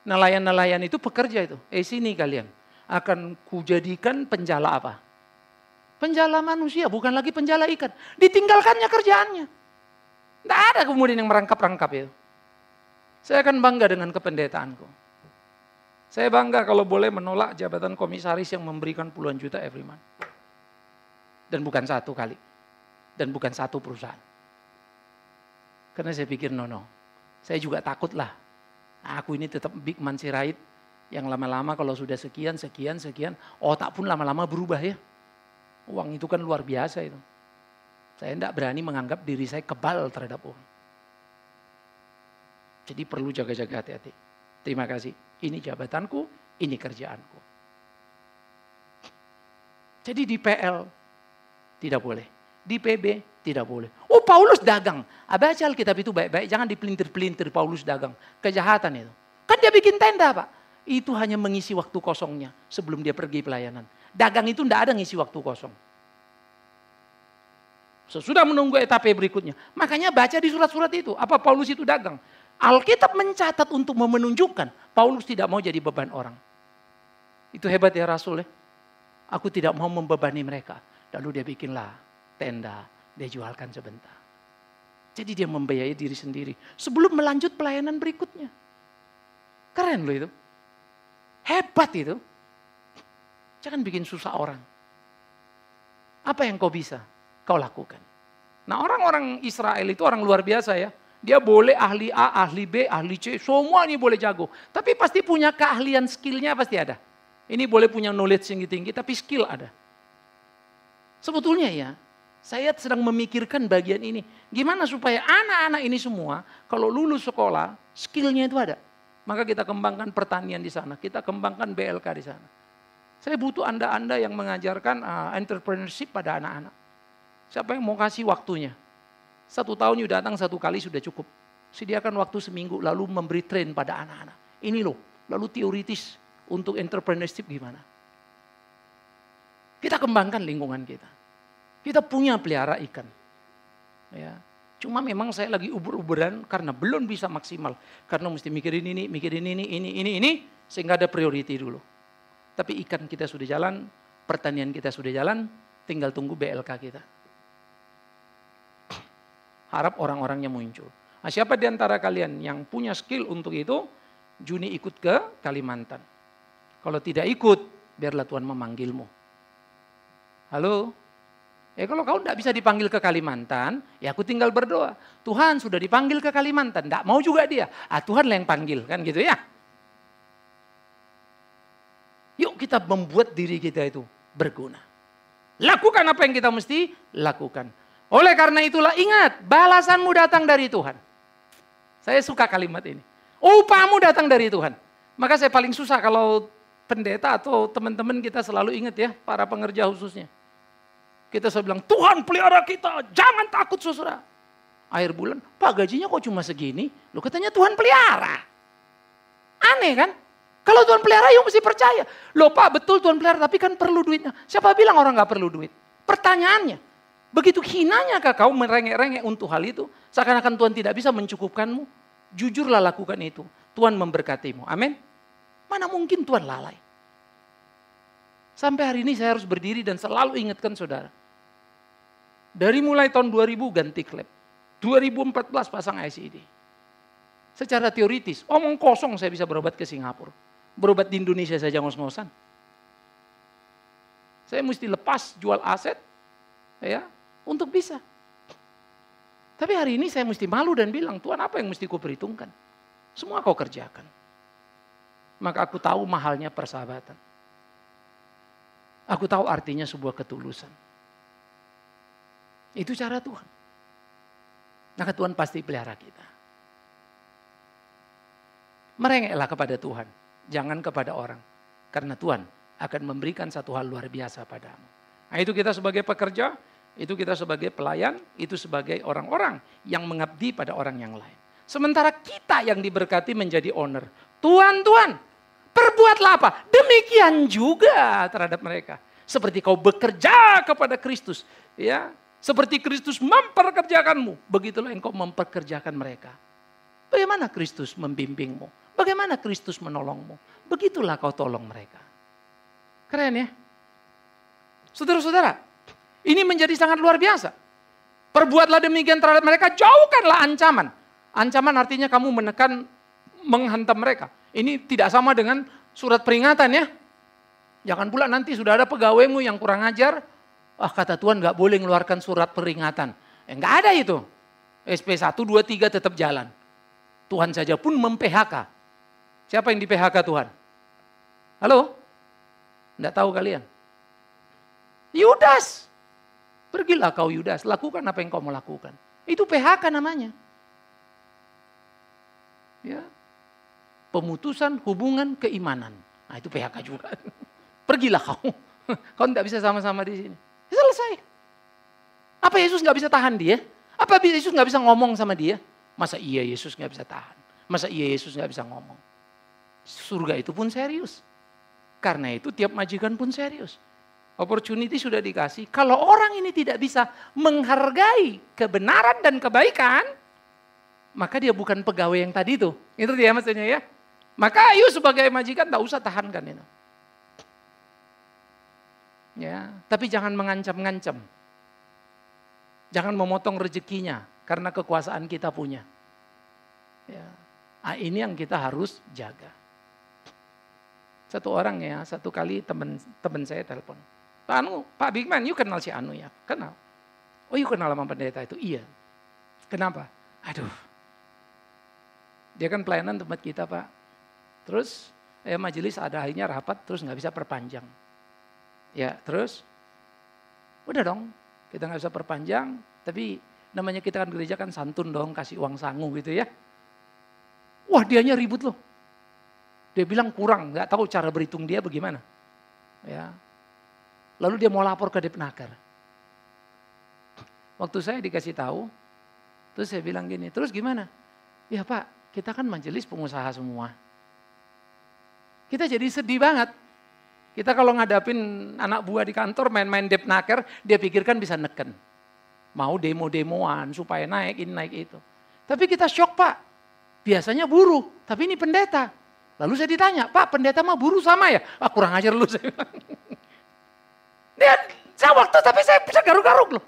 Nelayan-nelayan itu pekerja itu. Sini kalian akan kujadikan penjala apa? Penjala manusia, bukan lagi penjala ikan. Ditinggalkannya kerjaannya. Tidak ada kemudian yang merangkap-rangkap itu. Saya akan bangga dengan kependetaanku. Saya bangga kalau boleh menolak jabatan komisaris yang memberikan puluhan juta every month. Dan bukan 1 kali. Dan bukan 1 perusahaan. Karena saya pikir no. Saya juga takutlah. Aku ini tetap big man sirait. Yang lama-lama kalau sudah sekian. Otak pun lama-lama berubah ya. Uang itu kan luar biasa itu. Saya tidak berani menganggap diri saya kebal terhadap uang. Jadi perlu jaga-jaga hati-hati. Terima kasih. Ini jabatanku, ini kerjaanku. Jadi di PL tidak boleh. Di PB tidak boleh. Oh Paulus dagang. Baca Alkitab itu baik-baik. Jangan dipelintir-pelintir Paulus dagang. Kejahatan itu. Kan dia bikin tenda Pak. Itu hanya mengisi waktu kosongnya sebelum dia pergi pelayanan. Dagang itu tidak ada ngisi waktu kosong. Sesudah menunggu etape berikutnya. Makanya baca di surat-surat itu. Apa Paulus itu dagang. Alkitab mencatat untuk menunjukkan. Paulus tidak mau jadi beban orang. Itu hebat ya Rasul ya. Aku tidak mau membebani mereka. Lalu dia bikinlah tenda, dia jualkan sebentar. Jadi dia membiayai diri sendiri sebelum melanjut pelayanan berikutnya. Keren loh itu. Hebat itu. Jangan bikin susah orang. Apa yang kau bisa, kau lakukan. Nah orang-orang Israel itu orang luar biasa ya. Dia boleh ahli A, ahli B, ahli C, semua ini boleh jago. Tapi pasti punya keahlian, skillnya pasti ada. Ini boleh punya knowledge tinggi-tinggi, tapi skill ada. Sebetulnya ya, saya sedang memikirkan bagian ini. Gimana supaya anak-anak ini semua, kalau lulus sekolah, skillnya itu ada. Maka kita kembangkan pertanian di sana, kita kembangkan BLK di sana. Saya butuh Anda-Anda yang mengajarkan entrepreneurship pada anak-anak. Siapa yang mau kasih waktunya? 1 tahun you datang 1 kali sudah cukup. Sediakan waktu seminggu lalu memberi train pada anak-anak. Ini loh, lalu teoritis untuk entrepreneurship gimana. Kita kembangkan lingkungan kita. Kita punya pelihara ikan. Ya. Cuma memang saya lagi uber-uberan karena belum bisa maksimal. Karena mesti mikirin ini, sehingga ada priority dulu. Tapi ikan kita sudah jalan, pertanian kita sudah jalan, tinggal tunggu BLK kita. Harap orang-orangnya muncul. Nah, siapa di antara kalian yang punya skill untuk itu, Juni ikut ke Kalimantan. Kalau tidak ikut, biarlah Tuhan memanggilmu. Halo? Ya kalau kau tidak bisa dipanggil ke Kalimantan, ya aku tinggal berdoa. Tuhan sudah dipanggil ke Kalimantan, tidak mau juga dia. Tuhan lah yang panggil, kan gitu ya. Yuk kita membuat diri kita itu berguna. Lakukan apa yang kita mesti lakukan. Oleh karena itulah ingat, balasanmu datang dari Tuhan. Saya suka kalimat ini. Upahmu datang dari Tuhan. Maka saya paling susah kalau pendeta atau teman-teman kita selalu ingat ya, para pengerja khususnya. Kita selalu bilang, Tuhan pelihara kita, jangan takut saudara. Akhir bulan, Pak gajinya kok cuma segini? Loh katanya Tuhan pelihara. Aneh kan? Kalau Tuhan pelihara, yuk mesti percaya. Loh Pak betul Tuhan pelihara, tapi kan perlu duitnya. Siapa bilang orang gak perlu duit? Pertanyaannya, begitu hinanya kau merengek-rengek untuk hal itu, seakan-akan Tuhan tidak bisa mencukupkanmu. Jujurlah lakukan itu. Tuhan memberkatimu. Amin. Mana mungkin Tuhan lalai. Sampai hari ini saya harus berdiri dan selalu ingatkan saudara. Dari mulai tahun 2000 ganti klep. 2014 pasang ICD. Secara teoritis, omong kosong saya bisa berobat ke Singapura. Berobat di Indonesia saja ngos-ngosan. Saya mesti lepas jual aset ya untuk bisa. Tapi hari ini saya mesti malu dan bilang, Tuhan apa yang mesti ku perhitungkan? Semua kau kerjakan. Maka aku tahu mahalnya persahabatan. Aku tahu artinya sebuah ketulusan. Itu cara Tuhan. Maka Tuhan pasti pelihara kita. Merengeklah kepada Tuhan, jangan kepada orang. Karena Tuhan akan memberikan satu hal luar biasa padamu. Nah itu kita sebagai pekerja, itu kita sebagai pelayan, itu sebagai orang-orang yang mengabdi pada orang yang lain. Sementara kita yang diberkati menjadi owner. Tuhan, perbuatlah apa? Demikian juga terhadap mereka. Seperti kau bekerja kepada Kristus. Ya, seperti Kristus memperkerjakanmu. Begitulah engkau memperkerjakan mereka. Bagaimana Kristus membimbingmu? Bagaimana Kristus menolongmu? Begitulah kau tolong mereka. Keren ya? Saudara-saudara, ini menjadi sangat luar biasa. Perbuatlah demikian terhadap mereka, jauhkanlah ancaman. Ancaman artinya kamu menekan, menghantam mereka. Ini tidak sama dengan surat peringatan ya. Jangan pula nanti sudah ada pegawaimu yang kurang ajar, kata Tuhan gak boleh mengeluarkan surat peringatan. Gak ada itu. SP 1, 2, 3 tetap jalan. Tuhan saja pun mem-PHK. Siapa yang di-PHK Tuhan? Halo? Tidak tahu kalian? Yudas. Pergilah kau Yudas, lakukan apa yang kau mau lakukan. Itu PHK namanya. Ya. Pemutusan hubungan keimanan. Nah itu PHK juga. Pergilah kau. Kau tidak bisa sama-sama di sini. Selesai. Apa Yesus nggak bisa tahan dia? Apa Yesus nggak bisa ngomong sama dia? Masa iya Yesus nggak bisa tahan? Masa iya Yesus nggak bisa ngomong? Surga itu pun serius. Karena itu tiap majikan pun serius. Opportunity sudah dikasih. Kalau orang ini tidak bisa menghargai kebenaran dan kebaikan, maka dia bukan pegawai yang tadi itu. Itu dia maksudnya ya. Maka ayo sebagai majikan tak usah tahankan itu. Ya, tapi jangan mengancam-ngancam. Jangan memotong rezekinya karena kekuasaan kita punya. Ya. Ini yang kita harus jaga. Satu orang ya, satu kali teman saya telepon. Pak Bigman, you kenal si Anu ya? Kenal. Oh, you kenal sama pendeta itu? Iya. Kenapa? Aduh. Dia kan pelayanan tempat kita, Pak. Terus majelis ada akhirnya rapat, terus nggak bisa perpanjang. Ya, terus udah dong, kita nggak bisa perpanjang, tapi namanya kita kan gereja kan santun dong, kasih uang sangu gitu ya. Wah, dianya ribut loh. Dia bilang kurang, nggak tahu cara berhitung dia bagaimana. Ya. Lalu dia mau lapor ke Depnaker. Waktu saya dikasih tahu, terus saya bilang gini, terus gimana? Ya Pak, kita kan majelis pengusaha semua. Kita jadi sedih banget. Kita kalau ngadapin anak buah di kantor main-main Depnaker, dia pikirkan bisa neken. Mau demo-demoan supaya naik ini naik itu. Tapi kita shock Pak, biasanya buruh, tapi ini pendeta. Lalu saya ditanya, Pak pendeta mah buruh sama ya? Ah kurang ajar lu saya bilang. Saya waktu tapi saya bisa garuk-garuk loh.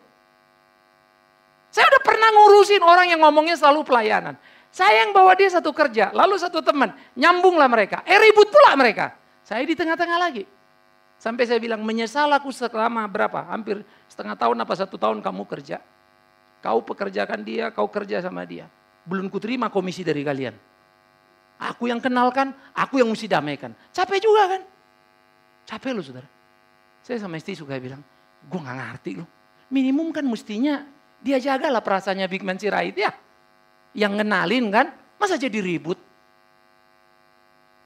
Saya udah pernah ngurusin orang yang ngomongnya selalu pelayanan. Saya yang bawa dia satu kerja, lalu satu teman, nyambunglah mereka. Ribut pula mereka. Saya di tengah-tengah lagi. Sampai saya bilang, menyesal aku selama berapa? Hampir setengah tahun apa 1 tahun kamu kerja. Kau pekerjakan dia, kau kerja sama dia. Belum kuterima komisi dari kalian. Aku yang kenalkan, aku yang mesti damaikan. Capek juga kan? Capek loh saudara. Saya sama istri suka bilang, gue gak ngerti loh. Minimum kan mestinya dia jagalah perasaannya Bigman Sirait ya. Yang ngenalin kan, masa jadi ribut?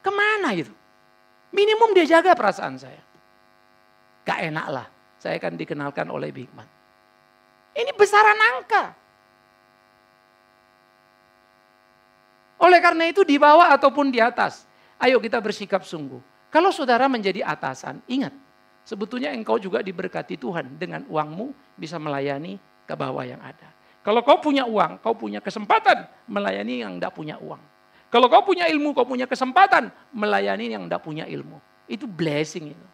Kemana itu? Minimum dia jaga perasaan saya. Gak enak lah, saya akan dikenalkan oleh Bigman. Ini besaran angka. Oleh karena itu di bawah ataupun di atas, ayo kita bersikap sungguh. Kalau saudara menjadi atasan, ingat, sebetulnya engkau juga diberkati Tuhan dengan uangmu bisa melayani ke bawah yang ada. Kalau kau punya uang, kau punya kesempatan melayani yang tidak punya uang. Kalau kau punya ilmu, kau punya kesempatan melayani yang tidak punya ilmu. Itu blessing itu.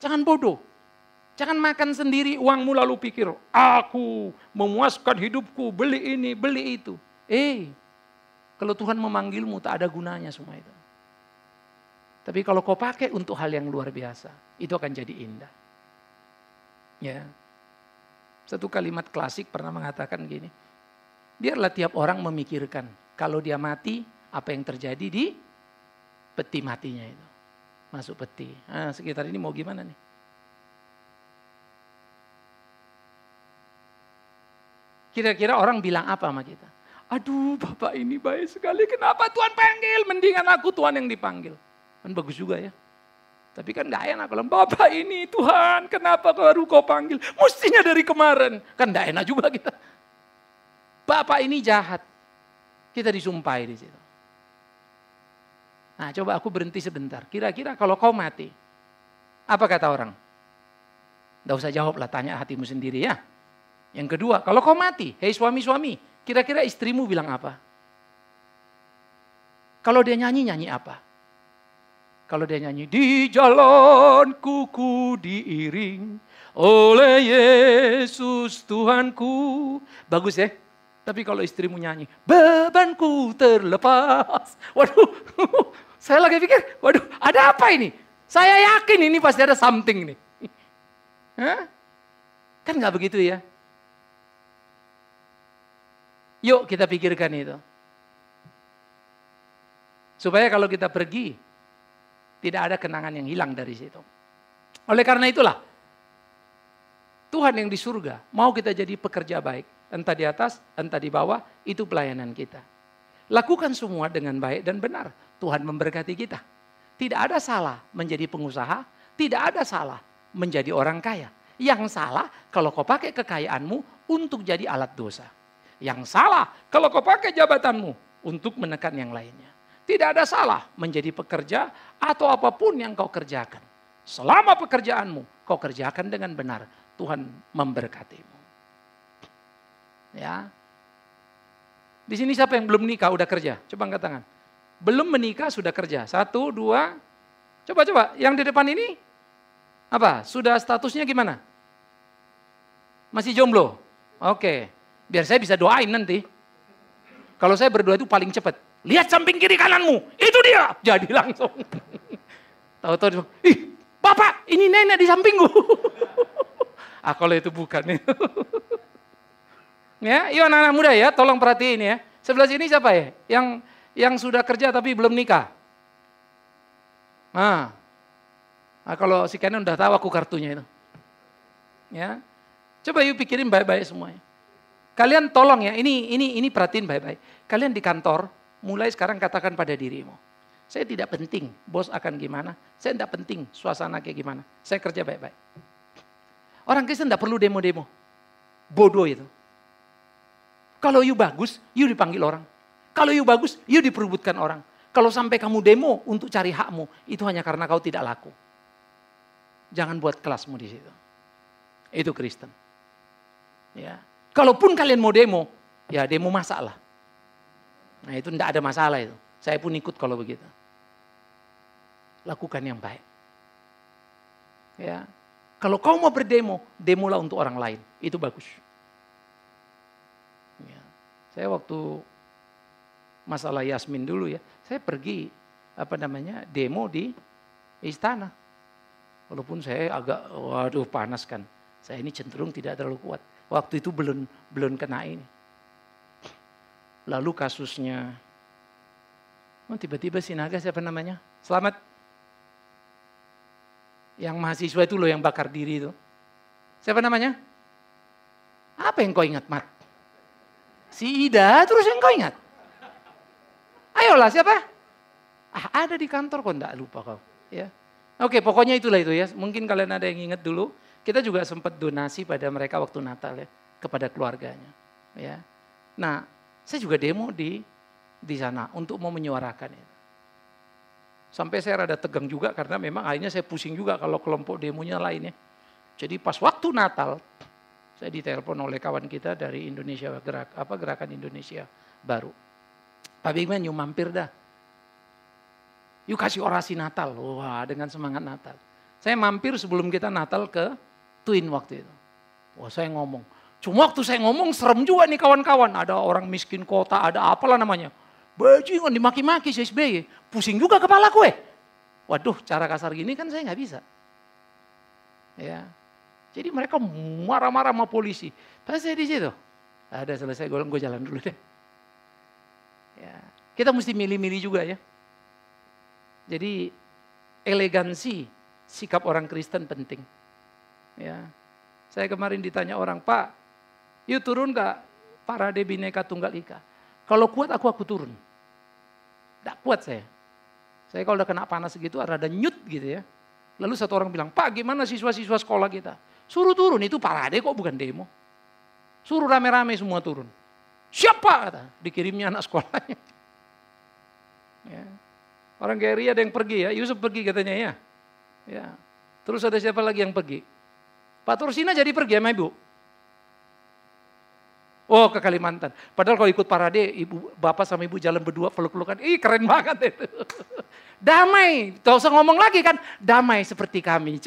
Jangan bodoh. Jangan makan sendiri uangmu lalu pikir, aku memuaskan hidupku, beli ini, beli itu. Kalau Tuhan memanggilmu tak ada gunanya semua itu. Tapi kalau kau pakai untuk hal yang luar biasa, itu akan jadi indah. Ya. Satu kalimat klasik pernah mengatakan gini, biarlah tiap orang memikirkan kalau dia mati apa yang terjadi di peti matinya itu. Masuk peti. Nah, sekitar ini mau gimana nih? Kira-kira orang bilang apa sama kita? Aduh Bapak ini baik sekali, kenapa Tuhan panggil? Mendingan aku Tuhan yang dipanggil. Kan bagus juga ya. Tapi kan gak enak kalau Bapak ini Tuhan kenapa baru kau panggil? Mestinya dari kemarin. Kan gak enak juga kita. Bapak ini jahat. Kita disumpahi di situ. Nah coba aku berhenti sebentar. Kira-kira kalau kau mati, apa kata orang? Gak usah jawab lah, tanya hatimu sendiri ya. Yang kedua, kalau kau mati, hei suami-suami, kira-kira istrimu bilang apa? Kalau dia nyanyi, nyanyi apa? Kalau dia nyanyi, di jalanku ku diiring oleh Yesus Tuhanku. Bagus ya? Tapi kalau istrimu nyanyi, bebanku terlepas. Waduh, saya lagi pikir, waduh ada apa ini? Saya yakin ini pasti ada something nih. Hah? Kan gak begitu ya? Yuk kita pikirkan itu. Supaya kalau kita pergi, tidak ada kenangan yang hilang dari situ. Oleh karena itulah, Tuhan yang di surga mau kita jadi pekerja baik. Entah di atas, entah di bawah, itu pelayanan kita. Lakukan semua dengan baik dan benar. Tuhan memberkati kita. Tidak ada salah menjadi pengusaha, tidak ada salah menjadi orang kaya. Yang salah kalau kau pakai kekayaanmu untuk jadi alat dosa. Yang salah kalau kau pakai jabatanmu untuk menekan yang lainnya. Tidak ada salah menjadi pekerja atau apapun yang kau kerjakan. Selama pekerjaanmu kau kerjakan dengan benar, Tuhan memberkatimu. Ya. Di sini siapa yang belum nikah udah kerja? Coba angkat tangan. Belum menikah sudah kerja. 1, 2. Coba yang di depan ini apa? Sudah statusnya gimana? Masih jomblo? Oke. Biar saya bisa doain nanti. Kalau saya berdoa itu paling cepat. Lihat samping kiri kananmu. Itu dia. Jadi langsung. Tahu-tahu dia, ih Bapak ini nenek di sampingku. Kalau itu bukan. Ya, yuk anak-anak muda ya, tolong perhatiin ya. Sebelah sini siapa ya? Yang sudah kerja tapi belum nikah. Nah, kalau si Kenan udah tahu aku kartunya itu. Ya, coba yuk pikirin baik-baik semuanya. Kalian tolong ya, ini perhatiin baik-baik. Kalian di kantor, mulai sekarang katakan pada dirimu. Saya tidak penting bos akan gimana, saya tidak penting suasana kayak gimana. Saya kerja baik-baik. Orang Kristen tidak perlu demo-demo. Bodoh itu. Kalau you bagus, you dipanggil orang. Kalau you bagus, you diperebutkan orang. Kalau sampai kamu demo untuk cari hakmu, itu hanya karena kau tidak laku. Jangan buat kelasmu di situ. Itu Kristen. Ya. Kalaupun kalian mau demo, ya demo masalah. Nah itu tidak ada masalah itu. Saya pun ikut kalau begitu. Lakukan yang baik. Ya. Kalau kau mau berdemo, demolah untuk orang lain. Itu bagus. Ya. Saya waktu masalah Yasmin dulu ya, saya pergi demo di istana. Walaupun saya agak panas kan. Saya ini cenderung tidak terlalu kuat. Waktu itu belum kena ini. Lalu kasusnya, tiba-tiba si naga siapa namanya? Selamat. Yang mahasiswa itu loh yang bakar diri itu. Siapa namanya? Apa yang kau ingat, Mat? Si Ida, terus yang kau ingat? Ayolah, siapa? Ada di kantor kok, enggak lupa kau. Ya. Oke, pokoknya itulah itu ya. Mungkin kalian ada yang ingat dulu. Kita juga sempat donasi pada mereka waktu Natal ya, kepada keluarganya. Ya. Nah, saya juga demo di sana untuk mau menyuarakan itu. Sampai saya rada tegang juga karena memang akhirnya saya pusing juga kalau kelompok demonya lainnya. Jadi pas waktu Natal, saya ditelepon oleh kawan kita dari Indonesia Gerakan Indonesia Baru. Pak Bigman, yuk mampir dah. Yuk kasih orasi Natal. Wah, dengan semangat Natal. Saya mampir sebelum kita Natal ke Twin waktu itu. Wah, saya ngomong. Cuma waktu saya ngomong serem juga nih kawan-kawan. Ada orang miskin kota, ada apalah namanya. Bajingan dimaki-maki si SBY. Pusing juga kepala gue. Waduh, cara kasar gini kan saya nggak bisa. Ya. Jadi mereka marah-marah sama polisi. Pas saya di situ. Ada selesai gue jalan dulu deh. Ya. Kita mesti milih-milih juga ya. Jadi elegansi sikap orang Kristen penting. Ya, saya kemarin ditanya orang, Pak, yuk turun gak parade Bhinneka Tunggal Ika? Kalau kuat aku turun. Tidak kuat saya. Saya kalau udah kena panas segitu rada nyut gitu ya. Lalu satu orang bilang, Pak gimana siswa-siswa sekolah kita? Suruh turun, itu parade kok bukan demo. Suruh rame-rame semua turun. Siapa? Kata, dikirimnya anak sekolahnya. Ya. Orang Geri ada yang pergi ya, Yusuf pergi katanya ya. Ya. Terus ada siapa lagi yang pergi? Pak Tursina jadi pergi sama ibu. Oh ke Kalimantan. Padahal kalau ikut parade, bapak sama ibu jalan berdua peluk-pelukan. Ih keren banget itu. Damai, gak usah ngomong lagi kan. Damai seperti kami.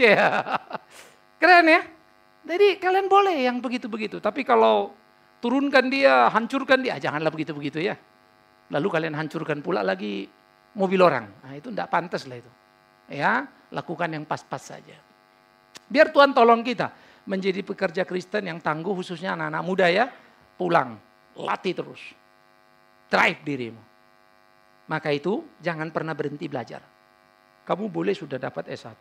Keren ya. Jadi kalian boleh yang begitu-begitu. Tapi kalau turunkan dia, hancurkan dia, janganlah begitu-begitu ya. Lalu kalian hancurkan pula lagi mobil orang. Nah itu enggak pantas lah itu. Ya, lakukan yang pas-pas saja. Biar Tuhan tolong kita menjadi pekerja Kristen yang tangguh, khususnya anak-anak muda ya. Pulang, latih terus. Drive dirimu. Maka itu jangan pernah berhenti belajar. Kamu boleh sudah dapat S1.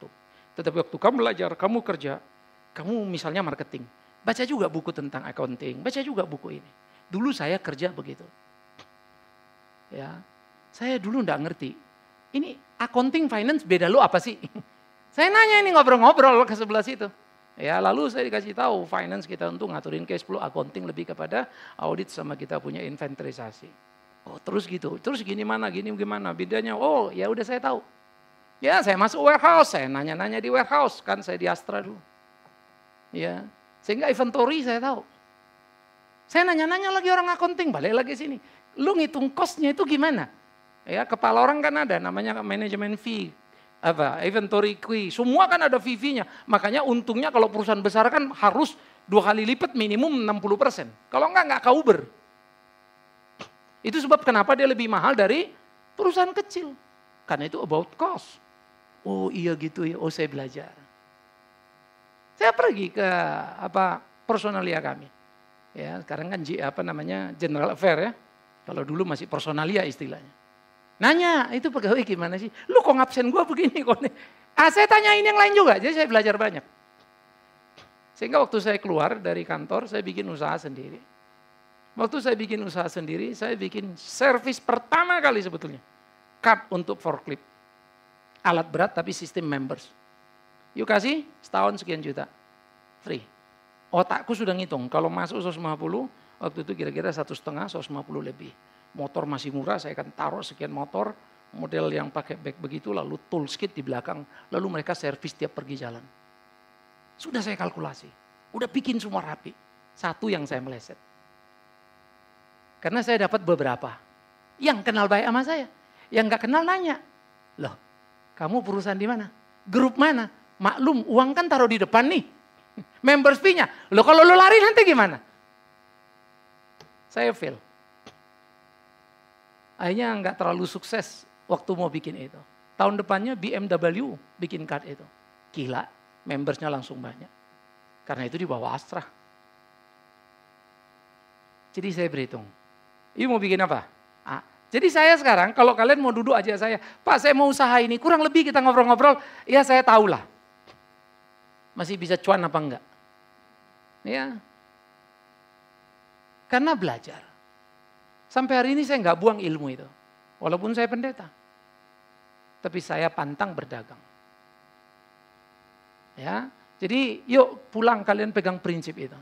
Tetapi waktu kamu belajar, kamu kerja, kamu misalnya marketing. Baca juga buku tentang accounting, baca juga buku ini. Dulu saya kerja begitu. Ya, saya dulu enggak ngerti. Ini accounting finance beda lo apa sih? Saya nanya ini ngobrol-ngobrol ke sebelah situ. Ya, lalu saya dikasih tahu finance kita untuk ngaturin cash flow, accounting lebih kepada audit sama kita punya inventarisasi. Oh, terus gitu. Terus gini gimana? Bedanya? Oh, ya udah saya tahu. Ya, saya masuk warehouse, saya nanya-nanya di warehouse, kan saya di Astra dulu. Ya, sehingga inventory saya tahu. Saya nanya-nanya lagi orang accounting, balik lagi sini. Lu ngitung cost-nya itu gimana? Ya, kepala orang kan ada namanya manajemen fee. Inventory fee, semua kan ada fee-nya. Makanya untungnya kalau perusahaan besar kan harus 2 kali lipat minimum 60%. Kalau enggak ke Uber. Itu sebab kenapa dia lebih mahal dari perusahaan kecil. Karena itu about cost. Oh iya gitu ya, oh saya belajar. Saya pergi ke personalia kami. Ya, sekarang kan general affair ya. Kalau dulu masih personalia istilahnya. Nanya, itu pegawai gimana sih? Lu kok ngabsen gue begini kok nih? Saya tanyain yang lain juga, jadi saya belajar banyak. Sehingga waktu saya keluar dari kantor, saya bikin usaha sendiri. Waktu saya bikin usaha sendiri, saya bikin servis pertama kali sebetulnya. Card untuk forklift. Alat berat tapi sistem members. Yuk kasih, setahun sekian juta. Free. Otakku sudah ngitung, kalau masuk 150, waktu itu kira-kira 1,5, 150 lebih. Motor masih murah, saya akan taruh sekian motor, model yang pakai bag begitu, lalu toolkit di belakang, lalu mereka servis tiap pergi jalan. Sudah saya kalkulasi, udah bikin semua rapi. Satu yang saya meleset. Karena saya dapat beberapa, yang kenal baik sama saya, yang gak kenal nanya. Loh, kamu perusahaan di mana? Grup mana? Maklum, uang kan taruh di depan nih. Members fee-nya. Loh kalau lo lari nanti gimana? Saya fail. Akhirnya nggak terlalu sukses waktu mau bikin itu. Tahun depannya BMW bikin card itu. Gila, membersnya langsung banyak. Karena itu di bawah Astra. Jadi saya berhitung. Ini mau bikin apa? Jadi saya sekarang kalau kalian mau duduk aja saya, Pak saya mau usaha ini, kurang lebih kita ngobrol-ngobrol, ya saya tahulah. Masih bisa cuan apa enggak? Ya. Karena belajar. Sampai hari ini saya enggak buang ilmu itu. Walaupun saya pendeta. Tapi saya pantang berdagang. Ya. Jadi yuk pulang kalian pegang prinsip itu.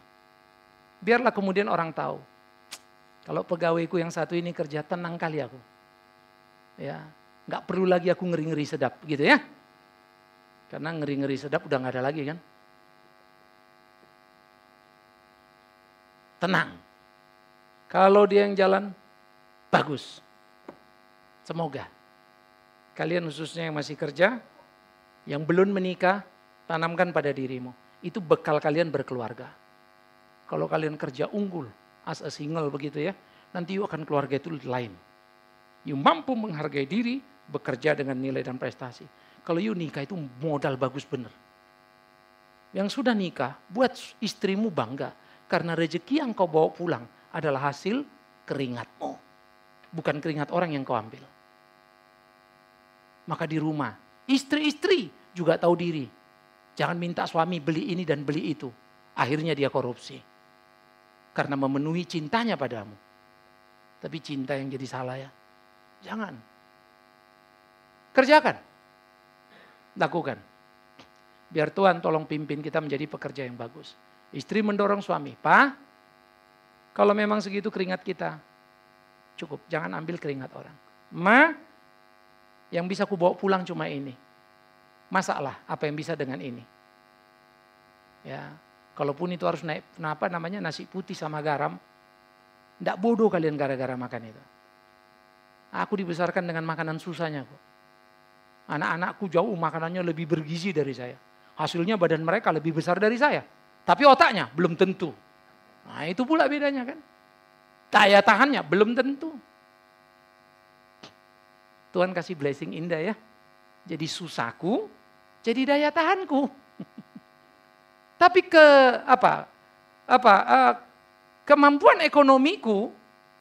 Biarlah kemudian orang tahu. Kalau pegawaiku yang satu ini kerja tenang kali aku. Ya, enggak perlu lagi aku ngeri-ngeri sedap gitu ya. Karena ngeri-ngeri sedap udah gak ada lagi kan. Tenang. Kalau dia yang jalan, bagus. Semoga. Kalian khususnya yang masih kerja, yang belum menikah, tanamkan pada dirimu. Itu bekal kalian berkeluarga. Kalau kalian kerja unggul, as a single begitu ya, nanti you akan keluarga itu lain. You mampu menghargai diri, bekerja dengan nilai dan prestasi. Kalau you nikah itu modal bagus bener. Yang sudah nikah, buat istrimu bangga. Karena rezeki yang kau bawa pulang adalah hasil keringatmu. Bukan keringat orang yang kau ambil. Maka di rumah, istri-istri juga tahu diri. Jangan minta suami beli ini dan beli itu. Akhirnya dia korupsi. Karena memenuhi cintanya padamu. Tapi cinta yang jadi salah ya. Jangan. Kerjakan. Lakukan. Biar Tuhan tolong pimpin kita menjadi pekerja yang bagus. Istri mendorong suami. Pak, kalau memang segitu keringat kita, cukup. Jangan ambil keringat orang. Ma, yang bisa ku bawa pulang cuma ini. Masaklah apa yang bisa dengan ini. Ya. Kalaupun itu harus naik nasi putih sama garam. Tidak bodoh kalian gara-gara makan itu. Aku dibesarkan dengan makanan susahnya kok. Anak-anakku jauh makanannya lebih bergizi dari saya. Hasilnya badan mereka lebih besar dari saya. Tapi otaknya belum tentu. Nah itu pula bedanya kan. Daya tahannya belum tentu. Tuhan kasih blessing indah ya. Jadi susahku, jadi daya tahanku. Tapi kemampuan ekonomiku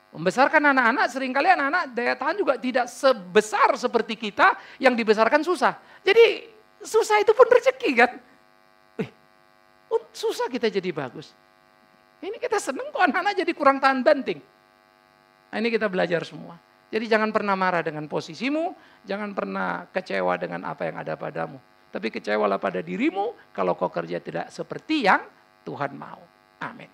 membesarkan anak-anak, seringkali anak-anak daya tahan juga tidak sebesar seperti kita yang dibesarkan susah. Jadi susah itu pun rezeki kan. Susah kita jadi bagus. Ini kita seneng kok anak-anak jadi kurang tahan banting. Nah, ini kita belajar semua. Jadi jangan pernah marah dengan posisimu, jangan pernah kecewa dengan apa yang ada padamu. Tapi kecewalah pada dirimu kalau kau kerja tidak seperti yang Tuhan mau. Amin.